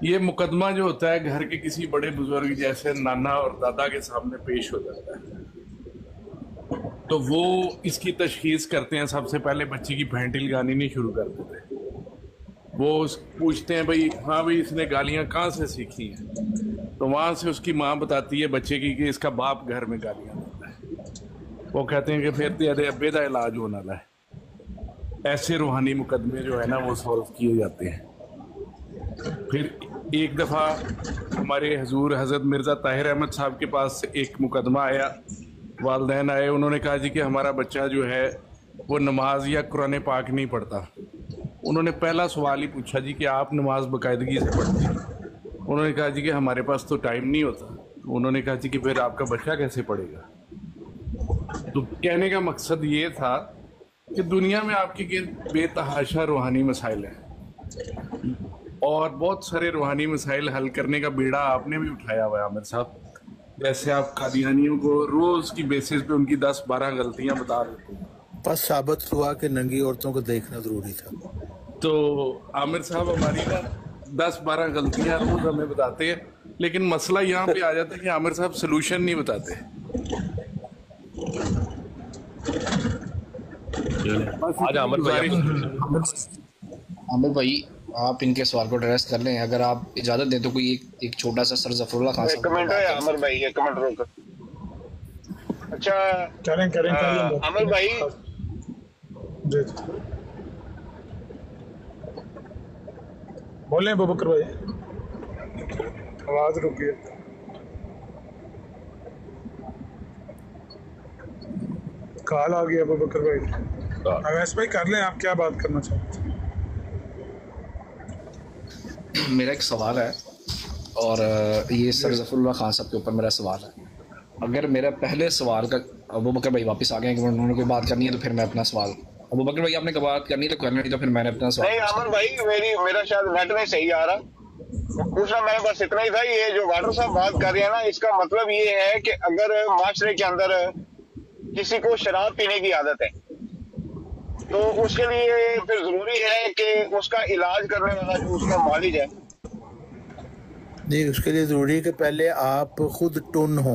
ये मुकदमा जो होता है घर के किसी बड़े बुजुर्ग जैसे नाना और दादा के सामने पेश हो जाता है, तो वो इसकी तशखीस करते हैं। सबसे पहले बच्चे की भेंटिल गानी नहीं शुरू कर देते, वो पूछते हैं भाई हाँ भाई इसने गालियाँ कहाँ से सीखी हैं, तो वहाँ से उसकी माँ बताती है बच्चे की कि इसका बाप घर में गालियाँ देता है। वो कहते हैं कि फिर तेरे अब्बे का इलाज होने वाला है। ऐसे रूहानी मुकदमे जो है ना वो सॉल्व किए जाते हैं। फिर एक दफ़ा हमारे हजूर हज़रत मिर्ज़ा ताहिर अहमद साहब के पास एक मुकदमा आया। वालिदैन आए, उन्होंने कहा जी कि हमारा बच्चा जो है वो नमाज या कुरान पाक नहीं पढ़ता। उन्होंने पहला सवाल ही पूछा जी कि आप नमाज बाकायदगी से पढ़ते हैं? उन्होंने कहा जी कि हमारे पास तो टाइम नहीं होता। उन्होंने कहा जी कि फिर आपका बच्चा कैसे पढ़ेगा? तो कहने का मकसद ये था कि दुनिया में आपके बेतहाशा रूहानी मसाइल हैं और बहुत सारे रूहानी मसाइल हल करने का बीड़ा आपने भी उठाया हुआ है आमिर साहब। जैसे आप कादियानियों को रोज़ की बेसिस पे उनकी 10-12 गलतियां बता देते हैं। बस साबित हुआ कि नंगी औरतों को देखना ज़रूरी था। तो आमिर साहब हमारी ना 10-12 गलतियां रोज़ हमें बताते हैं, लेकिन मसला यहाँ पे आ जाता है कि आमिर साहब सोल्यूशन नहीं बताते। आज आमिर भाई आप इनके सवाल को एड्रेस कर लें, अगर आप इजाजत दें तो कोई एक छोटा सा सर जफरुल्लाह खान एक मिनट है आमिर भाई, एक मिनट रुक। अच्छा करें आमिर भाई बोले बबकर भाई, आवाज रुकी है। कॉल आ गया बबकर भाई। अवैस भाई कर लें, आप क्या बात करना चाहते हैं? मेरा एक सवाल है और ये सर जफरुल्लाह खान साहब के ऊपर मेरा सवाल है। अगर मेरा पहले सवाल का अबू बकर भाई वापस आ गए कि उन्होंने कोई बात करनी है तो फिर मैं अपना सवाल, अबू बकर भाई आपने बात करनी है तो करनी, नहीं तो फिर मैंने अपना सवाल। नहीं अमर भाई मेरा शायद नेट नहीं सही आ रहा, पूछना मैंने बस इतना ही था। ये जो वाटर साहब बात कर रहे हैं ना, इसका मतलब ये है कि अगर माशरे के अंदर किसी को शराब पीने की आदत है तो उसके लिए फिर जरूरी है कि उसका इलाज करने वाला जो उसका मालिक है, नहीं उसके लिए जरूरी है कि पहले आप खुद टुन हो